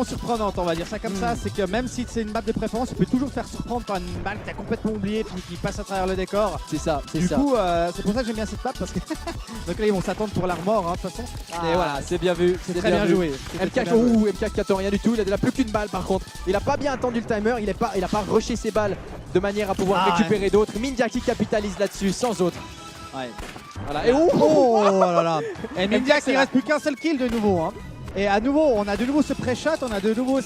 A: surprenante, on va dire ça comme ça. C'est que même si c'est une map de préférence, tu peux toujours te faire surprendre par une balle que tu as complètement oubliée puis qui passe à travers le décor.
B: C'est ça, c'est
A: Du
B: ça.
A: coup, c'est pour ça que j'aime bien cette map parce que donc là ils vont s'attendre pour l'armor, de toute façon.
B: Et voilà, c'est bien vu.
A: C'est très bien joué.
B: MK qui attend rien du tout, il a plus qu'une balle par contre. Il a pas bien attendu le timer, il a pas rushé ses balles de manière à pouvoir récupérer d'autres. Mindia qui capitalise là-dessus sans autre.
A: Ouais.
B: Voilà. Et
A: Oh là là. Et Mindia
B: MK, c'est
A: qui reste plus qu'un seul kill de nouveau. Hein. Et à nouveau, on a de nouveau ce pré-shot, on a de nouveau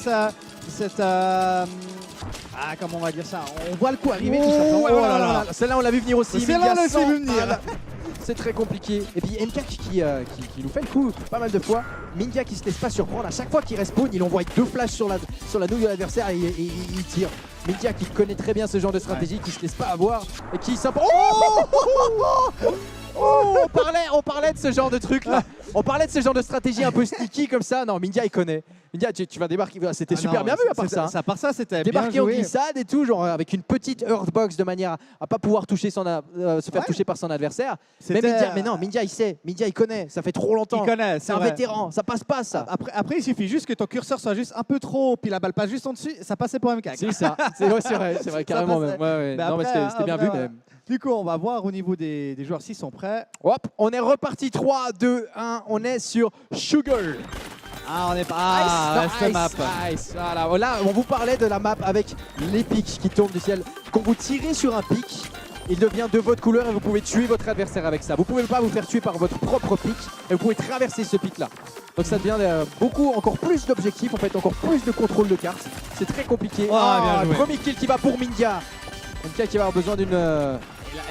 A: comment on va dire ça? On voit le coup arriver tout simplement.
B: Oh là là. Celle-là on l'a vu venir aussi.
A: Celle-là,
B: Mindia
A: on l'a
B: sans
A: vu venir.
B: balle. C'est très compliqué. Et puis MK qui nous fait le coup pas mal de fois. Mindia qui se laisse pas surprendre. À chaque fois qu'il respawn, il envoie 2 flashs sur la nouille de l'adversaire et il tire. Mindia qui connaît très bien ce genre de stratégie, qui se laisse pas avoir et qui s'impose. Oh, on parlait de ce genre de truc là. On parlait de ce genre de stratégie un peu sneaky comme ça. Non, Mindia il connaît. Mindia, tu vas débarquer. C'était super bien vu à part ça.
A: À part ça, c'était bien
B: Débarquer en
A: joué.
B: glissade et tout, genre avec une petite Earthbox de manière à pas pouvoir toucher se faire toucher par son adversaire. Mais non, Mindia il sait, Mindia il connaît, ça fait trop longtemps.
A: Il connaît,
B: c'est un vétéran, ça passe pas ça.
A: Après, il suffit juste que ton curseur soit juste un peu trop haut, puis la balle passe juste en dessus, ça passait pour MK.
B: C'est ça, c'est vrai, carrément
A: passait.
B: même. Ouais.
A: Mais
B: Non, mais
A: après,
B: c'était bien vu.
A: voilà.
B: Mais...
A: Du coup, on va voir au niveau des joueurs s'ils sont prêts.
B: Hop, on est reparti 3, 2, 1, on est sur Sugar.
A: Ah, on est pas.
B: Ice,
A: map.
B: Ice. Voilà. Là, on vous parlait de la map avec les pics qui tombent du ciel. Quand vous tirez sur un pic, il devient de votre couleur et vous pouvez tuer votre adversaire avec ça. Vous pouvez pas vous faire tuer par votre propre pic et vous pouvez traverser ce pic là. Donc ça devient encore plus d'objectifs, en fait, encore plus de contrôle de carte. C'est très compliqué.
A: Bien joué.
B: Premier kill qui va pour Mindia. Mindia qui va avoir besoin d'une...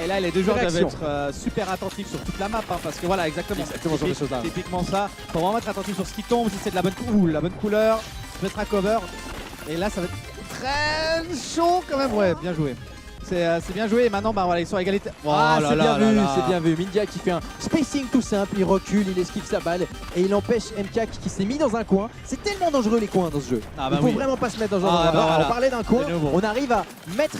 A: Et là, les deux joueurs doivent
B: réaction.
A: être super attentifs sur toute la map, parce que voilà, exactement
B: Ce genre de choses là.
A: typiquement ça. Faut vraiment être attentif sur ce qui tombe, si c'est de la bonne couleur, mettre un cover. Et là, ça va être très chaud quand même. Ouais, bien joué. C'est bien joué. Et maintenant, voilà, ils sont à égalité. Oh
B: c'est bien vu. Mindia qui fait un spacing tout simple, il recule, il esquive sa balle et il empêche MK qui s'est mis dans un coin. C'est tellement dangereux les coins dans ce jeu. Il faut vraiment pas se mettre dans un coin. On parlait d'un coin, on arrive à mettre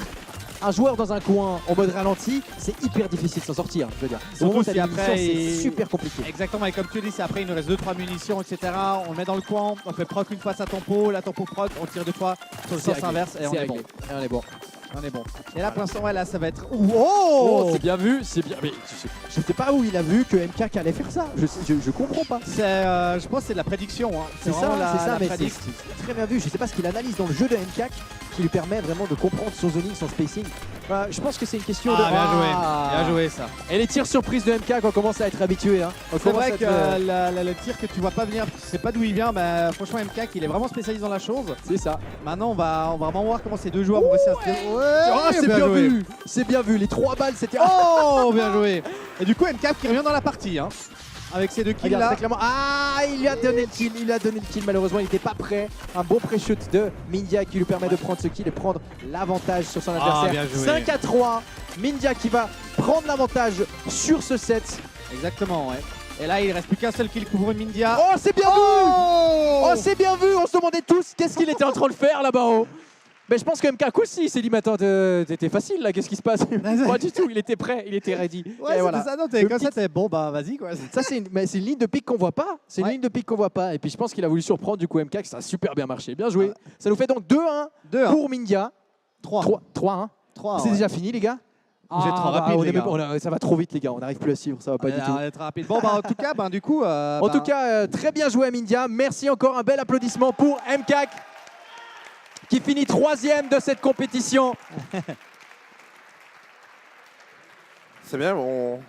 B: un joueur dans un coin en mode ralenti, c'est hyper difficile de s'en sortir, je veux dire.
A: Surtout si après,
B: c'est super compliqué.
A: Exactement, et comme tu dis, si après il nous reste 2-3 munitions, etc. On le met dans le coin, on fait proc une fois sa tempo, la tempo proc, on tire 2 fois sur le sens inverse et on est bon.
B: On est bon.
A: On est bon. Et là pour l'instant, ouais, là ça va être.
B: Oh, c'est bien vu, c'est bien. Mais je sais pas où il a vu que MK allait faire ça. Je comprends pas.
A: Je pense que c'est de la prédiction. Hein.
B: C'est ça, mais
A: prédiction.
B: c'est très bien vu. Je sais pas ce qu'il analyse dans le jeu de MK qui lui permet vraiment de comprendre son zoning, son spacing. Je pense que c'est une question de.
A: Bien joué ça.
B: Et les tirs surprises de MK, on commence à être habitué. Hein.
A: C'est vrai que le tir que tu vois pas venir, tu sais pas d'où il vient, mais franchement MK il est vraiment spécialisé dans la chose.
B: C'est ça.
A: Maintenant on va vraiment voir comment ces deux joueurs vont réussir à se
B: c'est bien vu. C'est bien vu. Les 3 balles, c'était.
A: Oh, bien joué. Et du coup MK qui revient dans la partie. Hein. Avec ces 2 kills là.
B: Clairement... il lui a donné le kill. Malheureusement, il n'était pas prêt. Un bon pré-shoot de Mindia qui lui permet de prendre ce kill et prendre l'avantage sur son adversaire. 5-3. Mindia qui va prendre l'avantage sur ce set.
A: Exactement, ouais. Et là, il reste plus qu'un seul kill pour Mindia.
B: Oh, c'est bien vu. Oh, c'est bien vu. On se demandait tous qu'est-ce qu'il était en train de faire là-bas haut. Mais je pense que MK aussi s'est dit, mais attends, t'étais facile là, qu'est-ce qui se passe? Pas du tout, il était prêt, il était ready.
A: Ouais,
B: et voilà.
A: Ça, non, t'es comme ça, t'es bon, bah vas-y quoi.
B: Ça, c'est une ligne de pique qu'on voit pas. C'est une ligne de pique qu'on voit pas. Et puis je pense qu'il a voulu surprendre du coup MK, que ça a super bien marché. Bien joué. Ça nous fait donc 2-1 pour Mindia.
A: 3.
B: 3, hein.
A: 3.
B: C'est déjà fini, les gars?
A: Vous êtes trop rapides, les gars.
B: Ça va trop vite, les gars. On n'arrive plus à suivre. Ça va pas du tout.
A: On est très rapide. Bon, bah, en tout cas, du coup.
B: En tout cas, très bien joué, Mindia. Merci encore. Un bel applaudissement pour MCAC qui finit 3e de cette compétition.
C: C'est bien, on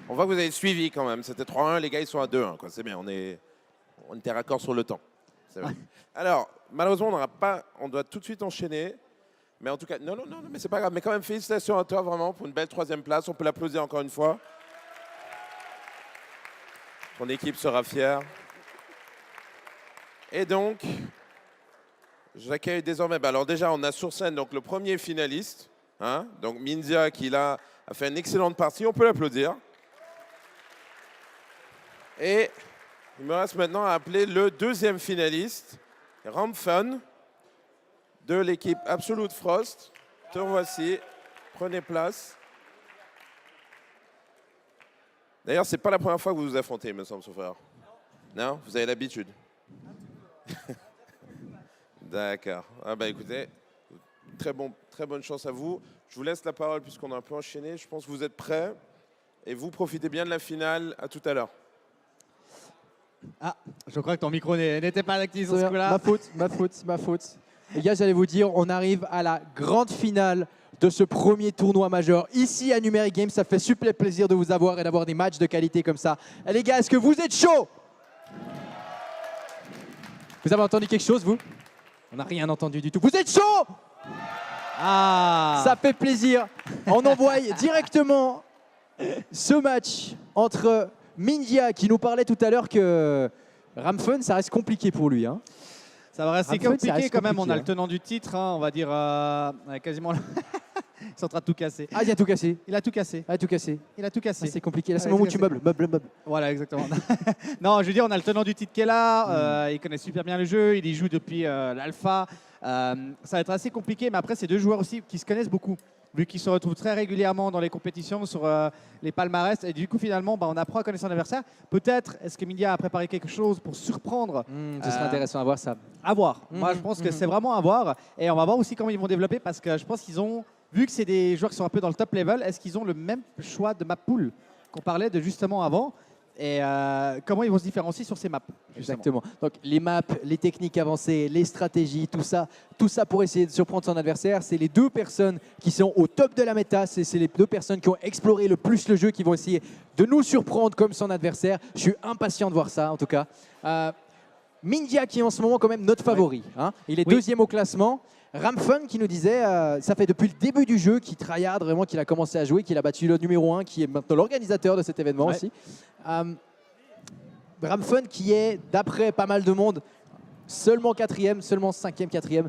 C: voit que vous avez suivi quand même. C'était 3-1, les gars, ils sont à 2-1. Quoi. C'est bien, on était raccord sur le temps. C'est vrai. Alors, malheureusement, on doit tout de suite enchaîner. Mais en tout cas, non, mais c'est pas grave. Mais quand même, félicitations à toi, vraiment, pour une belle 3e place. On peut l'applaudir encore une fois. Ton équipe sera fière. Et donc, j'accueille désormais. Alors déjà, on a sur scène donc, le premier finaliste. Hein, donc Mindia, qui là a fait une excellente partie. On peut l'applaudir. Et il me reste maintenant à appeler le 2e finaliste, Ramfun, de l'équipe Absolute Frost. Te voici. Prenez place. D'ailleurs, ce n'est pas la première fois que vous vous affrontez, me semble, sauf erreur. Non, vous avez l'habitude. D'accord. Ah bah écoutez, très bonne chance à vous. Je vous laisse la parole puisqu'on a un peu enchaîné. Je pense que vous êtes prêts et vous profitez bien de la finale. À tout à l'heure.
A: Ah, je crois que ton micro n'était pas actif sur ce coup-là.
B: Ma faute. Les gars, j'allais vous dire, on arrive à la grande finale de ce premier tournoi majeur ici à Numeric Games. Ça fait super plaisir de vous avoir et d'avoir des matchs de qualité comme ça. Et les gars, est-ce que vous êtes chauds? Vous avez entendu quelque chose, vous? On n'a rien entendu du tout. Vous êtes chauds?
A: Ah,
B: ça fait plaisir. On envoie directement ce match entre Mindia, qui nous parlait tout à l'heure que Ramfun, ça reste compliqué pour lui. Hein.
A: Ça va rester
B: Ramfun, ça
A: compliqué
B: reste
A: quand même.
B: compliqué,
A: On a le tenant du titre, hein, on va dire quasiment. Ils sont en train de tout casser.
B: Ah, il a tout cassé.
A: Il a tout cassé.
B: Ah, tout cassé.
A: Il a tout cassé.
B: Ah, c'est compliqué. Là, c'est
A: Ah,
B: le moment où
A: c'est
B: tu meubles.
A: Voilà, exactement. Non, je veux dire, on a le tenant du titre qui est là. Il connaît super bien le jeu. Il y joue depuis l'alpha. Ça va être assez compliqué, mais après, c'est deux joueurs aussi qui se connaissent beaucoup, vu qu'ils se retrouvent très régulièrement dans les compétitions sur les palmarès. Et du coup, finalement, on apprend à connaître son adversaire. Peut-être, est-ce que Mindia a préparé quelque chose pour surprendre?
B: Ce serait intéressant à voir ça.
A: À voir. Moi, je pense que c'est vraiment à voir. Et on va voir aussi comment ils vont développer, parce que je pense qu'ils ont, vu que c'est des joueurs qui sont un peu dans le top level, est-ce qu'ils ont le même choix de map pool qu'on parlait de justement avant? Et comment ils vont se différencier sur ces maps justement.
B: Exactement. Donc les maps, les techniques avancées, les stratégies, tout ça pour essayer de surprendre son adversaire. C'est les deux personnes qui sont au top de la méta. C'est les deux personnes qui ont exploré le plus le jeu qui vont essayer de nous surprendre comme son adversaire. Je suis impatient de voir ça en tout cas. Mindia qui est en ce moment quand même notre favori. Hein. Il est deuxième au classement. Ramfun qui nous disait, ça fait depuis le début du jeu qu'il tryhard vraiment, qu'il a commencé à jouer, qu'il a battu le numéro 1, qui est maintenant l'organisateur de cet événement aussi. Ramfun qui est, d'après pas mal de monde, seulement 4e, seulement 5e, 4e,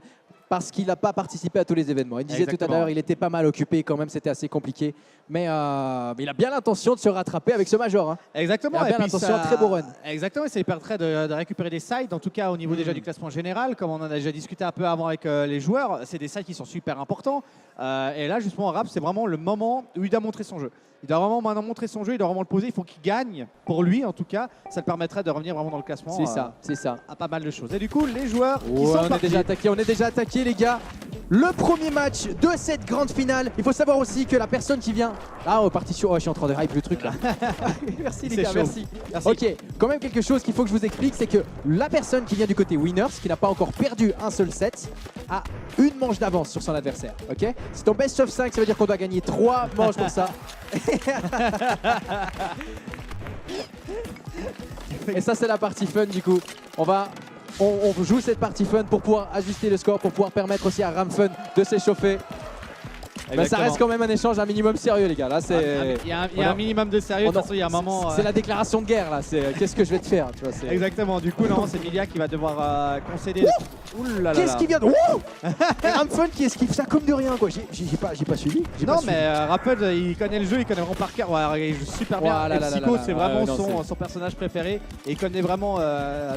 B: parce qu'il n'a pas participé à tous les événements. Il disait tout à l'heure, il était pas mal occupé quand même, c'était assez compliqué. Mais il a bien l'intention de se rattraper avec ce major. Hein.
A: Exactement.
B: Il a bien l'intention, très beau run.
A: Exactement, et ça lui permettrait de récupérer des sides, en tout cas au niveau déjà du classement général, comme on en a déjà discuté un peu avant avec les joueurs. C'est des sides qui sont super importants. Et là, justement, Rap, c'est vraiment le moment où il doit montrer son jeu. Il doit vraiment maintenant montrer son jeu, il doit vraiment le poser. Il faut qu'il gagne, pour lui en tout cas. Ça le permettrait de revenir vraiment dans le classement.
B: C'est ça.
A: À pas mal de choses. Et du coup, les joueurs qui sont
B: on est déjà attaqué, les gars. Le premier match de cette grande finale. Il faut savoir aussi que la personne qui vient... Ah, partition. Oh, je suis en train de hype le truc là. Merci les gars, merci. Ok, quand même quelque chose qu'il faut que je vous explique, c'est que la personne qui vient du côté winners, qui n'a pas encore perdu un seul set, a une manche d'avance sur son adversaire. Ok, c'est en best of 5, ça veut dire qu'on doit gagner 3 manches comme ça. Et ça, c'est la partie fun du coup. On joue cette partie fun pour pouvoir ajuster le score, pour pouvoir permettre aussi à Ramfun de s'échauffer. Mais ça reste quand même un échange un minimum sérieux, les gars. Là, c'est.
A: Il y a un minimum de sérieux. De toute façon, il y a un moment.
B: C'est la déclaration de guerre là. C'est qu'est-ce que je vais te faire, tu vois.
A: Exactement. Du coup, non, c'est Mindia qui va devoir concéder.
B: Qu'est-ce qui vient de... Ramfun qui esquive ça comme de rien, quoi. J'ai pas suivi.
A: Non, mais Rappel, il connaît le jeu, il connaît vraiment par cœur. Ouais, il joue super bien. Psycho, c'est vraiment son personnage préféré. Et il connaît vraiment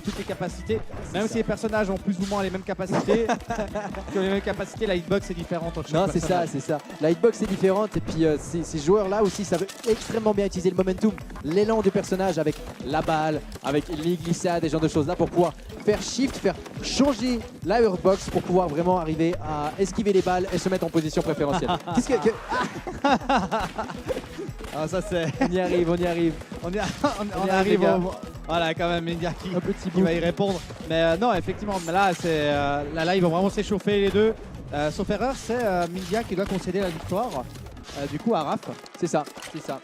A: toutes les capacités. Même si les personnages ont plus ou moins les mêmes capacités, la hitbox est différente.
B: Non, c'est ça. La hitbox est différente. Et puis ces joueurs-là aussi savent extrêmement bien utiliser le momentum, l'élan du personnage avec la balle, avec les glissades et ce genre de choses-là pour pouvoir faire shift, faire changer la hurtbox pour pouvoir vraiment arriver à esquiver les balles et se mettre en position préférentielle. Qu'est-ce que...
A: Ah, ça c'est.
B: On y arrive, on y arrive.
A: On y
B: On y arrive,
A: arrive
B: les gars.
A: Voilà, quand même, Mindia
B: Un petit
A: qui
B: bout.
A: va y répondre. Mais non, effectivement, mais là, là, ils vont vraiment s'échauffer les deux. Sauf erreur, c'est Mindia qui doit concéder la victoire. Du coup, à Raph.
B: C'est ça, c'est ça.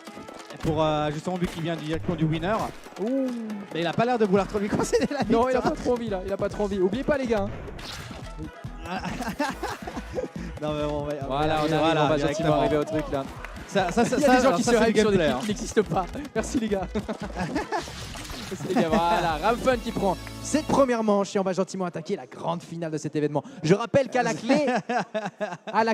A: Pour justement, vu qu'il vient directement du winner. Ouh. Mais il a pas l'air de vouloir trop lui concéder la victoire.
B: Non, il a pas trop envie là, il a pas trop envie. Oubliez pas les gars.
A: Non, mais bon,
B: Voilà, on va gentiment arriver au truc là. Il y a des gens qui se règlent sur des
A: gameplay,
B: clics qui n'existent pas. Merci les gars. Merci les gars. Voilà, Ramfun qui prend cette première manche et on va gentiment attaquer la grande finale de cet événement. Je rappelle qu'à la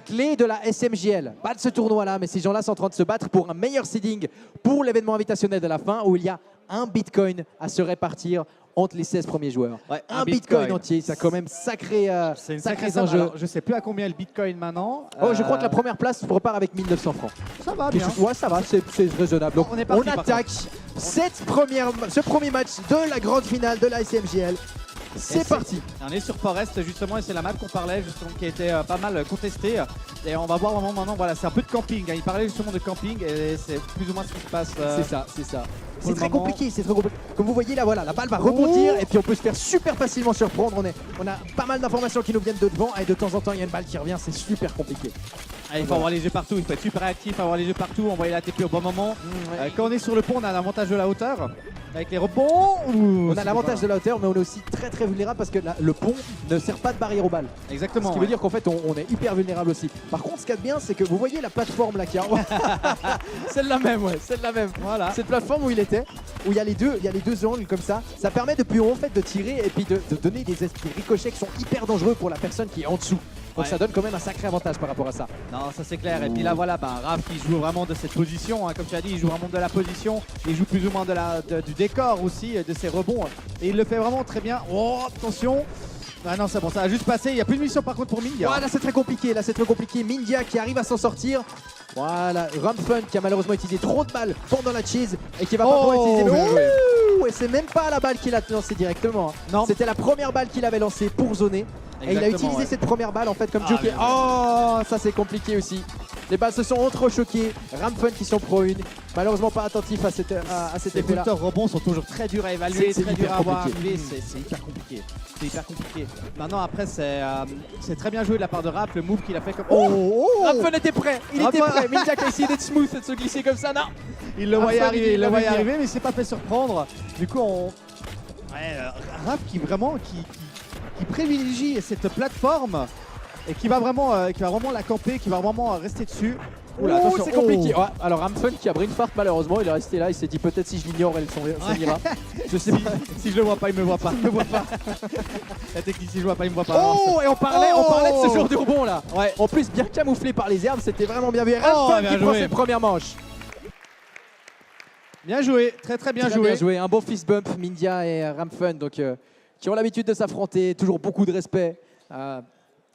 B: clé de la SMJL, pas de ce tournoi-là, mais ces gens-là sont en train de se battre pour un meilleur seeding pour l'événement invitationnel de la fin où il y a un bitcoin à se répartir entre les 16 premiers joueurs.
A: Ouais,
B: un bitcoin entier, c'est quand même sacré,
A: C'est une
B: sacré
A: sacrée
B: enjeu.
A: enjeu. Je sais plus à combien est le bitcoin maintenant.
B: Oh, je crois que la première place repart avec 1900 francs.
A: Ça va bien.
B: Ouais, ça va, c'est raisonnable. Donc,
A: On est parti, par
B: attaque ce premier match de la grande finale de la SMJL. C'est parti.
A: On est sur Forest justement et c'est la map qu'on parlait justement qui a été pas mal contestée et on va voir vraiment maintenant, voilà, c'est un peu de camping, hein. Il parlait justement de camping et c'est plus ou moins ce qui se passe.
B: C'est ça, c'est ça. C'est
A: le
B: très
A: moment.
B: compliqué, c'est très compliqué. Comme vous voyez là, voilà, la balle va rebondir et puis on peut se faire super facilement surprendre. On a pas mal d'informations qui nous viennent de devant et de temps en temps il y a une balle qui revient, c'est super compliqué.
A: Ah, il faut avoir les yeux partout, il faut être super actif, avoir les yeux partout, envoyer la TP au bon moment. Quand on est sur le pont, on a l'avantage de la hauteur. Avec les rebonds,
B: On a l'avantage de la hauteur, mais on est aussi très vulnérable parce que le pont ne sert pas de barrière aux balles.
A: Exactement.
B: Ce qui veut dire qu'en fait, on est hyper vulnérable aussi. Par contre, ce qu'il y a de bien, c'est que vous voyez la plateforme là qui a. Celle-là même, ouais, celle-là même.
A: Voilà.
B: Cette plateforme où il était, où il y a les deux angles comme ça, ça permet depuis haut en fait de tirer et puis de donner des ricochets qui sont hyper dangereux pour la personne qui est en dessous. Donc
A: Ouais.
B: ça donne quand même un sacré avantage par rapport à ça.
A: Non, ça c'est clair. Et puis là, voilà, Raph qui joue vraiment de cette position. Hein. Comme tu as dit, il joue vraiment de la position. Il joue plus ou moins du décor aussi, de ses rebonds. Et il le fait vraiment très bien. Oh, attention. Ah non, c'est bon, ça a juste passé. Il n'y a plus de mission par contre pour Mindia.
B: Voilà, c'est très compliqué. Là, c'est très compliqué. Mindia qui arrive à s'en sortir. Voilà, Ramfun qui a malheureusement utilisé trop de balles pendant la cheese et qui va pas pouvoir utiliser.
A: bien joué.
B: Ouh, et c'est même pas la balle qu'il a lancée directement. Hein.
A: Non.
B: C'était la première balle qu'il avait lancée pour zoner. Et il a
A: Exactement,
B: utilisé
A: ouais.
B: cette première balle en fait comme
A: Ah,
B: joker.
A: bien
B: Oh, ça c'est compliqué aussi. Les balles se sont entrechoquées. Ramfun qui sont pro une. Malheureusement pas attentif à cet
A: Ces
B: effet-là.
A: culteurs rebonds sont toujours très durs à évaluer,
B: C'est
A: très durs
B: hyper
A: à avoir
B: compliqué.
A: arrivé. C'est hyper compliqué. C'est hyper compliqué. Maintenant, après, c'est très bien joué de la part de Raph. Le move qu'il a fait comme. Oh,
B: Ramfun était prêt. Il était
A: Ramfun.
B: prêt. Mindia qui a essayé d'être smooth et de se glisser comme ça. Non.
A: Il le voyait
B: Raph,
A: arriver,
B: il l'avait vu.
A: mais il s'est pas fait surprendre. Du coup, Raph qui vraiment qui privilégie cette plateforme et qui va vraiment la camper, qui va vraiment rester dessus. Oula,
B: Ouh,
A: attention.
B: c'est compliqué. Ouais, alors Ramfun qui a brain fart malheureusement, il est resté là, il s'est dit peut-être si je l'ignore, elle s'en ira. Je sais pas.
A: Si je le vois pas, il me voit pas. Il me voit pas. La technique, si je vois pas, il me voit pas.
B: Oh, et on parlait de ce
A: Oh.
B: jour de rebond là.
A: Ouais.
B: En plus bien camouflé par les herbes, c'était vraiment bien vu.
A: Oh,
B: Ramfun
A: bien
B: qui prend
A: joué.
B: ses premières manches.
A: Bien joué, très bien
B: Très
A: joué.
B: bien joué, un bon fist bump, Mindia et Ramfun donc qui ont l'habitude de s'affronter, toujours beaucoup de respect.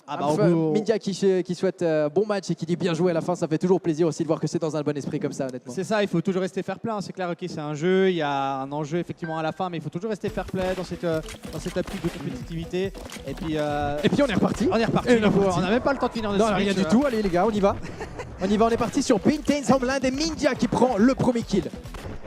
B: Ramfun, Mindia qui souhaite bon match et qui dit bien joué à la fin, ça fait toujours plaisir aussi de voir que c'est dans un bon esprit comme ça honnêtement.
A: C'est ça, il faut toujours rester fair play. Hein. C'est clair, ok, c'est un jeu, il y a un enjeu effectivement à la fin, mais il faut toujours rester fair play dans cette optique de compétitivité. Et puis
B: on est reparti.
A: on est reparti.
B: Et on est reparti.
A: On n'a même pas le temps de finir de
B: Non,
A: switch,
B: rien du tout. Allez les gars, on y va. On est parti sur Pintains Homeland et Mindia qui prend le premier kill.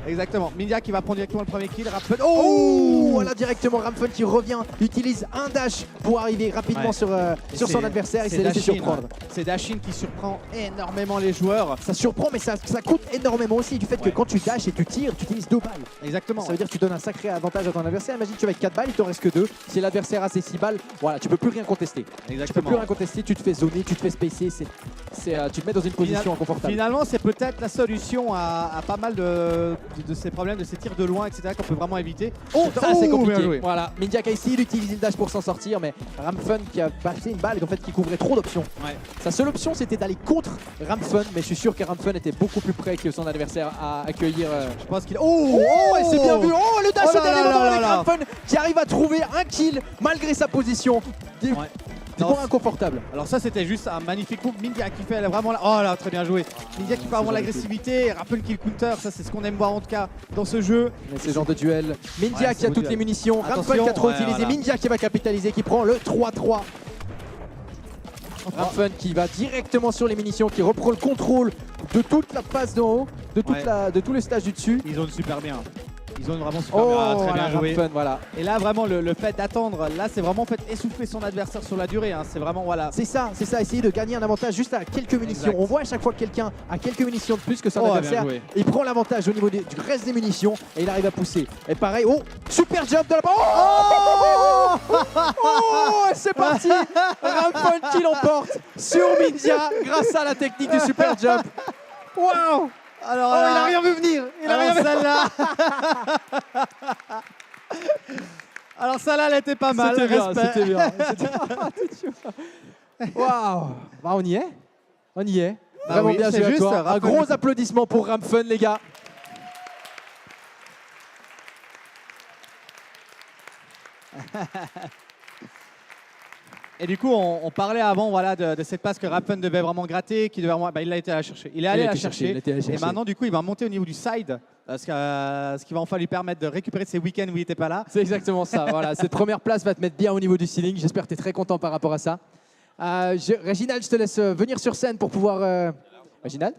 A: Exactement. Mindia qui va prendre directement le premier kill. Rapid.
B: Oh, voilà directement Ramfun qui revient, utilise un dash pour arriver rapidement
A: Ouais.
B: sur son adversaire. Il s'est laissé surprendre.
A: C'est Dashin qui surprend énormément les joueurs.
B: Ça surprend, mais ça coûte énormément aussi du fait que
A: Ouais.
B: quand tu dashes et tu tires, tu utilises 2 balles.
A: Exactement.
B: Ça veut dire que tu donnes un sacré avantage à ton adversaire. Imagine tu vas avec 4 balles, il te reste que 2. Si l'adversaire a ses 6 balles, voilà, tu peux plus rien contester. Tu peux
A: Exactement.
B: plus rien contester, tu te fais zoner, tu te fais spacer, tu te mets dans une position inconfortable.
A: Finalement, c'est peut-être la solution à pas mal de ces problèmes, de ces tirs de loin, etc. qu'on peut vraiment éviter.
B: Oh, ça c'est
A: bien
B: compliqué.
A: joué.
B: Voilà, Mindia qui a essayé d'utiliser le dash pour s'en sortir, mais Ramfun qui a passé une balle en fait, qui couvrait trop d'options.
A: Ouais.
B: Sa seule option c'était d'aller contre Ramfun, mais je suis sûr que Ramfun était beaucoup plus près que son adversaire à accueillir.
A: Je pense qu'il.
B: Oh, et c'est bien vu. Oh, le dash
A: Oh là
B: au dernier
A: là
B: moment
A: là
B: avec
A: là.
B: Ramfun qui arrive à trouver un kill malgré sa position.
A: Ouais.
B: C'était
A: Non,
B: pas inconfortable.
A: Alors ça, c'était juste un magnifique coup. Mindia qui fait vraiment... Oh là, très bien joué. Mindia qui fait vraiment l'agressivité. Rappel kill counter, ça c'est ce qu'on aime voir en tout cas dans ce jeu.
B: Mais ce genre de duel. Mindia
A: Ouais,
B: qui a
A: beau
B: toutes
A: duel.
B: les munitions.
A: Attention,
B: Ramfun qui a trop
A: ouais,
B: utilisé.
A: voilà.
B: Mindia qui va capitaliser, qui prend le 3-3. Ramfun qui va directement sur les munitions, qui reprend le contrôle de toute la passe d'en haut, de, de tout le stage du dessus.
A: Ils zonent super bien. Ils zonent vraiment super
B: Oh,
A: bien. Très
B: voilà,
A: bien joué.
B: Ramfun, voilà.
A: Et là, vraiment, le fait d'attendre, là, c'est vraiment en fait essouffler son adversaire sur la durée. Hein. C'est vraiment, voilà.
B: C'est ça, essayer de gagner un avantage juste à quelques munitions.
A: Exact.
B: On voit à chaque fois que quelqu'un a quelques munitions de plus que son
A: Oh,
B: adversaire.
A: bien joué.
B: Il prend l'avantage au niveau du reste des munitions et il arrive à pousser. Et pareil, oh, super jump de la part. Oh, et c'est parti. Ramfun qui l'emporte sur Mindia grâce à la technique du super jump. Waouh.
A: Alors,
B: Oh, il a rien vu venir.
A: Alors celle-là. Alors celle-là, elle était pas mal.
B: C'était bien,
A: respect.
B: c'était bien. Waouh. Bah, on y est. On y est.
A: Bah
B: Vraiment
A: oui,
B: bien
A: c'est
B: joué à
A: juste,
B: toi. Un
A: Ramfun,
B: gros
A: du coup.
B: applaudissement pour Ramfun, les gars.
A: Et du coup, on parlait avant voilà, de cette passe que Ramfun devait vraiment gratter, qui devait vraiment, bah, il a été à la chercher. Il est allé la chercher. Et maintenant, du coup, il va monter au niveau du side, ce qui va enfin lui permettre de récupérer ses week-ends où il n'était pas là.
B: C'est exactement ça. Voilà, cette première place va te mettre bien au niveau du ceiling. J'espère que tu es très content par rapport à ça. Réginald, je te laisse venir sur scène pour pouvoir. Réginald?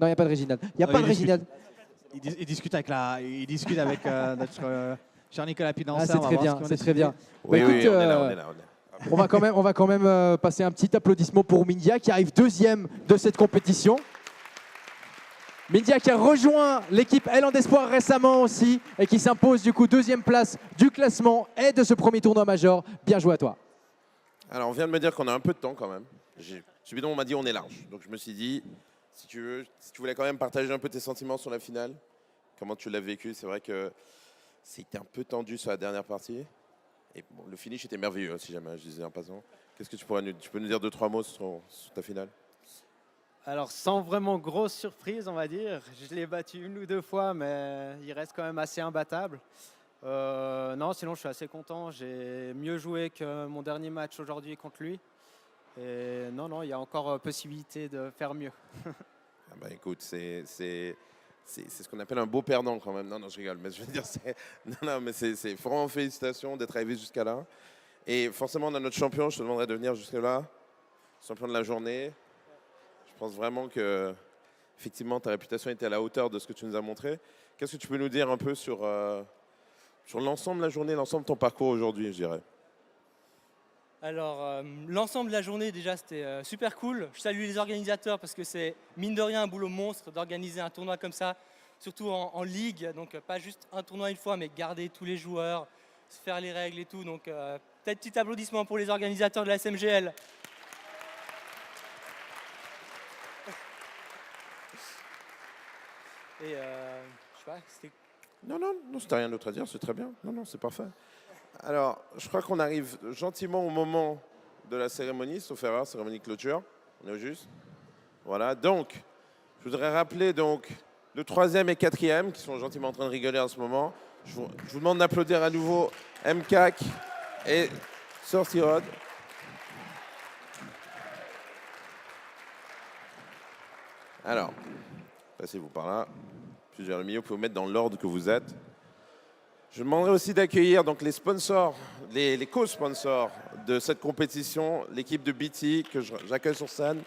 B: Non, il n'y a pas de Réginald. Il n'y a
A: Non,
B: pas
A: il
B: de
A: discute.
B: Réginald.
A: Il discute avec, notre cher Nicolas Pidancer.
B: Ah, c'est très bien, c'est très bien.
C: Oui,
B: Bah,
C: oui,
B: écoute,
C: on est là, on est là.
B: On va quand même passer un petit applaudissement pour Mindia qui arrive deuxième de cette compétition. Mindia qui a rejoint l'équipe Elan d'Espoir récemment aussi et qui s'impose du coup deuxième place du classement et de ce premier tournoi major. Bien joué à toi.
C: Alors, on vient de me dire qu'on a un peu de temps quand même. Subitement, on m'a dit on est large. Donc, je me suis dit, si tu voulais quand même partager un peu tes sentiments sur la finale, comment tu l'as vécu. C'est vrai que c'était un peu tendu sur la dernière partie. Et bon, le finish était merveilleux, si jamais je disais en passant. Qu'est-ce que tu peux nous dire 2-3 mots sur ta finale?
F: Alors, sans vraiment grosse surprise, on va dire. Je l'ai battu une ou deux fois, mais il reste quand même assez imbattable. Non, sinon, je suis assez content. J'ai mieux joué que mon dernier match aujourd'hui contre lui. Et non, il y a encore possibilité de faire mieux.
C: Ah bah, écoute, c'est ce qu'on appelle un beau perdant quand même. Non, je rigole, mais je veux dire, c'est vraiment félicitations d'être arrivé jusqu'à là. Et forcément, on a notre champion, je te demanderai de venir jusque-là, champion de la journée. Je pense vraiment que, effectivement, ta réputation était à la hauteur de ce que tu nous as montré. Qu'est-ce que tu peux nous dire un peu sur l'ensemble de la journée, l'ensemble de ton parcours aujourd'hui, je dirais?
G: Alors, l'ensemble de la journée, déjà, c'était super cool. Je salue les organisateurs parce que c'est, mine de rien, un boulot monstre d'organiser un tournoi comme ça, surtout en ligue. Donc, pas juste un tournoi une fois, mais garder tous les joueurs, se faire les règles et tout. Donc, peut-être petit applaudissement pour les organisateurs de la SMGL. Et, je sais pas, c'était...
C: Non, c'était rien d'autre à dire, c'est très bien. Non, c'est parfait. Alors, je crois qu'on arrive gentiment au moment de la cérémonie, sauf erreur, cérémonie de clôture. On est au juste. Voilà, donc, je voudrais rappeler donc, le 3e et 4e qui sont gentiment en train de rigoler en ce moment. Je vous demande d'applaudir à nouveau MCAC et Sorty Rod. Alors, passez-vous par là, plus vers le milieu, vous pouvez vous mettre dans l'ordre que vous êtes. Je demanderai aussi d'accueillir donc les sponsors, les co-sponsors de cette compétition, l'équipe de BT que j'accueille sur scène.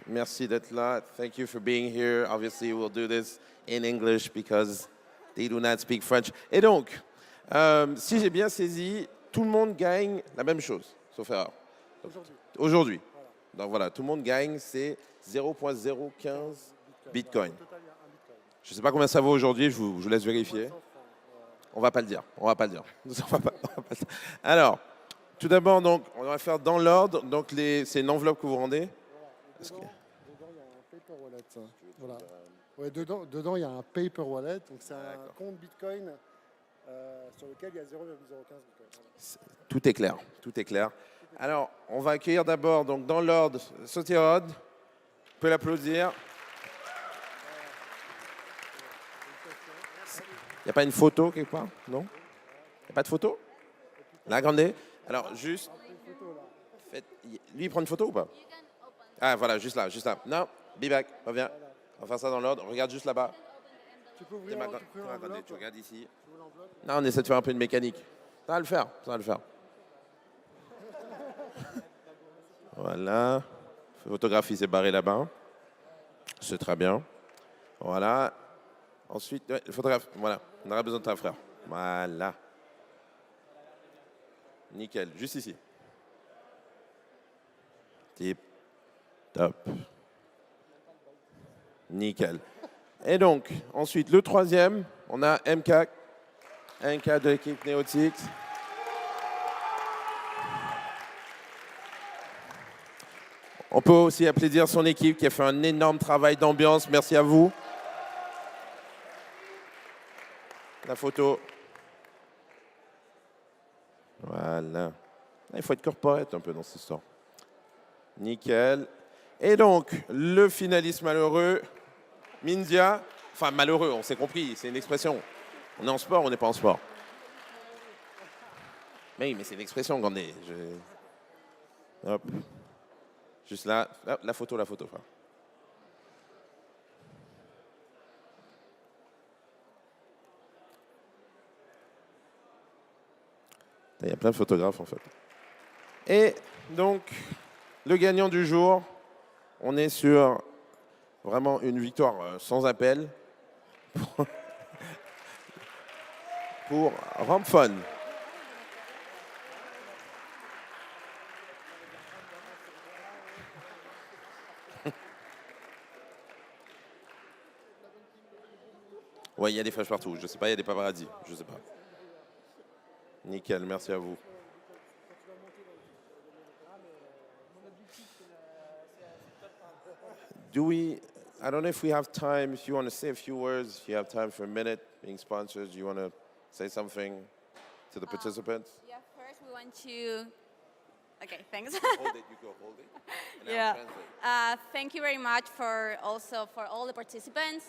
C: Merci d'être là. Thank you for being here. Obviously, we'll do this in English because they do not speak French. Et donc, si j'ai bien saisi, tout le monde gagne la même chose, sauf erreur. Aujourd'hui. Donc voilà, tout le monde gagne, c'est 0,015 Bitcoin. Je ne sais pas combien ça vaut aujourd'hui, je vous laisse vérifier. On ne va pas le dire, Alors, tout d'abord, donc, on va faire dans l'ordre. Donc, c'est une enveloppe que vous rendez.
H: Dedans, il y a un paper wallet. Voilà. Ouais, dedans, il y a un paper wallet. Donc, c'est un compte Bitcoin sur lequel il y a 0,015 Bitcoin. Voilà.
C: Tout est clair. Alors, on va accueillir d'abord, donc dans l'ordre, Sotirod. On peut l'applaudir. n'y a pas une photo quelque part? Non? Il n'y a pas de photo? La grande. Alors, juste. Lui, il prend une photo ou pas? Ah, voilà, juste là, juste là. Non, be back, reviens. On va faire ça dans l'ordre. Regarde juste là-bas.
H: Tu peux ouvrir
C: Tu regardes ici. Non, on essaie de faire un peu de mécanique. Ça va le faire, ça va le faire. Voilà. Le photographe, il s'est barré là-bas. C'est très bien. Voilà. Ensuite, ouais, le photographe, voilà. On aura besoin de ta frère. Voilà. Nickel, juste ici. Tip. Top. Nickel. Et donc, ensuite, le troisième, on a MK de l'équipe Neotix. On peut aussi applaudir son équipe qui a fait un énorme travail d'ambiance. Merci à vous. La photo. Voilà. Il faut être corporate un peu dans cette histoire. Nickel. Et donc, le finaliste malheureux, Mindia. Enfin, malheureux, on s'est compris, c'est une expression. On est en sport, on n'est pas en sport. Mais oui, mais c'est une expression, Gandé. Hop. Juste là, la photo, frère. Il y a plein de photographes, en fait. Et donc, le gagnant du jour, on est sur vraiment une victoire sans appel pour Rampfon. Ouais, il y a des flashs partout. Je sais pas, il y a des paparazzi. Je sais pas. Nickel, merci à vous. I don't know if we have time, if you want to say a few words, if you have time for a minute, being sponsors, do you want to say something to the participants?
I: Yeah, first we want to... Okay, thanks.
C: Hold it, you go hold it. And I'll
I: Yeah.
C: translate.
I: Thank you very much for all the participants.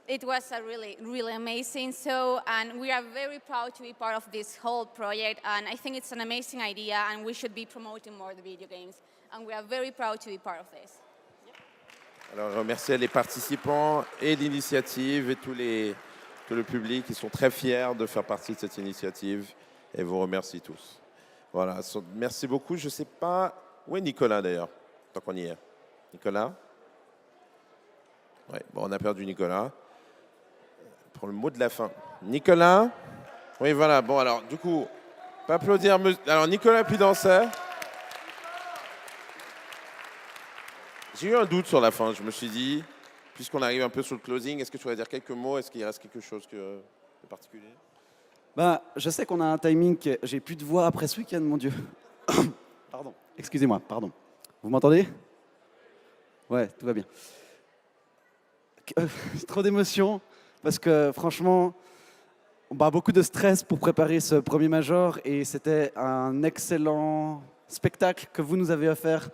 I: It was a really amazing show, and we are very proud to be part of this whole project. And I think it's an amazing idea, and we should be promoting more the video games. And we are very proud to be part of this.
C: Alors, je remercie les participants et l'initiative et tout le public qui sont très fiers de faire partie de cette initiative et vous remercie tous. Voilà, merci beaucoup. Je ne sais pas où est Nicolas d'ailleurs, tant qu'on y est. Nicolas? Oui, bon, on a perdu Nicolas. Pour le mot de la fin. Nicolas? Oui, voilà. Bon, alors, du coup, on peut applaudir. Alors, Nicolas Pudancer. J'ai eu un doute sur la fin. Je me suis dit, puisqu'on arrive un peu sur le closing, est-ce que tu voudrais dire quelques mots? Est-ce qu'il reste quelque chose de particulier?
J: Bah, je sais qu'on a un timing. J'ai plus de voix après ce week-end, mon Dieu. Pardon. Excusez-moi, pardon. Vous m'entendez? Ouais, tout va bien. Trop d'émotions, parce que franchement, beaucoup de stress pour préparer ce premier major, et c'était un excellent spectacle que vous nous avez offert.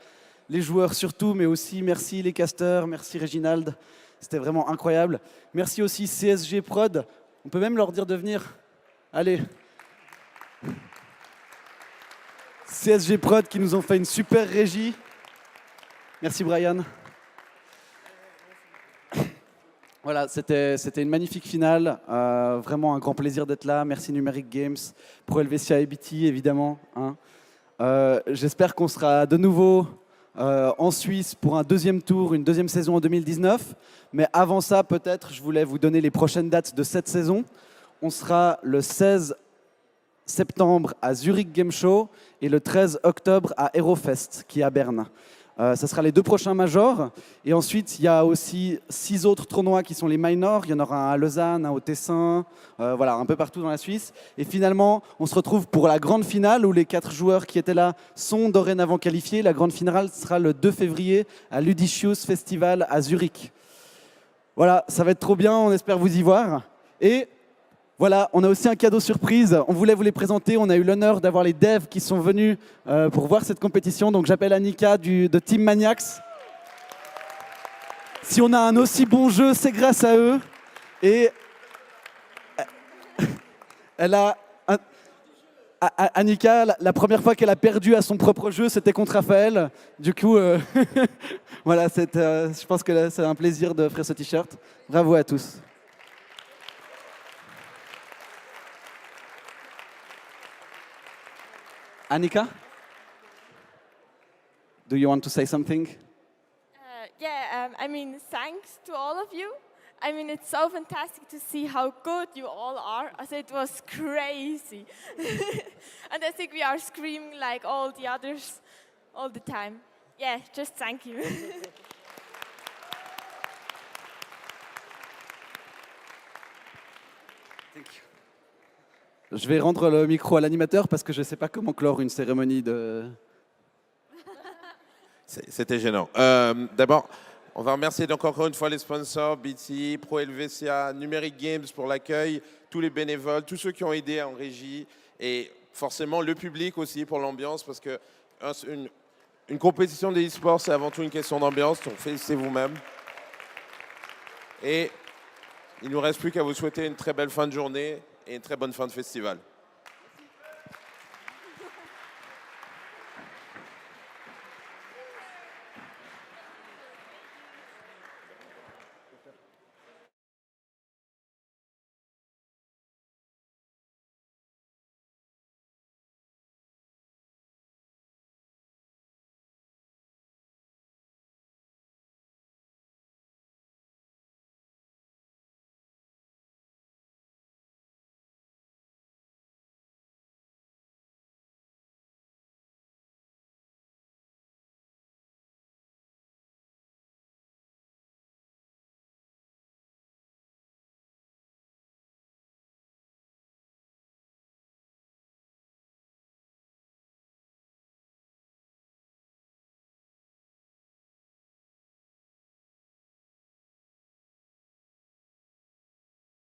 J: Les joueurs surtout, mais aussi merci les casteurs, merci Réginald, c'était vraiment incroyable. Merci aussi CSG Prod, on peut même leur dire de venir. Allez. CSG Prod qui nous ont fait une super régie. Merci Brian. Voilà, c'était une magnifique finale, vraiment un grand plaisir d'être là. Merci Numeric Games, Pro Helvetia et BT évidemment. Hein. J'espère qu'on sera de nouveau en Suisse pour un deuxième tour, une deuxième saison en 2019. Mais avant ça, peut-être, je voulais vous donner les prochaines dates de cette saison. On sera le 16 septembre à Zurich Game Show et le 13 octobre à Aerofest, qui est à Berne. Ça sera les deux prochains majors. Et ensuite, il y a aussi 6 autres tournois qui sont les minors. Il y en aura un à Lausanne, un au Tessin, voilà, un peu partout dans la Suisse. Et finalement, on se retrouve pour la grande finale où les 4 joueurs qui étaient là sont dorénavant qualifiés. La grande finale sera le 2 février à Ludicious Festival à Zurich. Voilà, ça va être trop bien. On espère vous y voir. Et voilà, on a aussi un cadeau surprise. On voulait vous les présenter. On a eu l'honneur d'avoir les devs qui sont venus pour voir cette compétition. Donc j'appelle Annika de Team Maniacs. Si on a un aussi bon jeu, c'est grâce à eux. Et Elle a... Annika, la première fois qu'elle a perdu à son propre jeu, c'était contre Raphaël. Du coup, voilà, je pense que c'est un plaisir d'offrir ce t-shirt. Bravo à tous. Annika, do you want to say something?
K: I mean, thanks to all of you. I mean, it's so fantastic to see how good you all are, as it was crazy. And I think we are screaming like all the others all the time. Yeah, just thank you.
J: Je vais rendre le micro à l'animateur parce que je ne sais pas comment clore une cérémonie de...
C: C'était gênant. D'abord, on va remercier donc encore une fois les sponsors, BT, Pro Helvetia, Numeric Games pour l'accueil, tous les bénévoles, tous ceux qui ont aidé en régie et forcément le public aussi pour l'ambiance parce que une compétition de e-sport, c'est avant tout une question d'ambiance, donc félicitez vous-même. Et il ne nous reste plus qu'à vous souhaiter une très belle fin de journée et une très bonne fin de festival.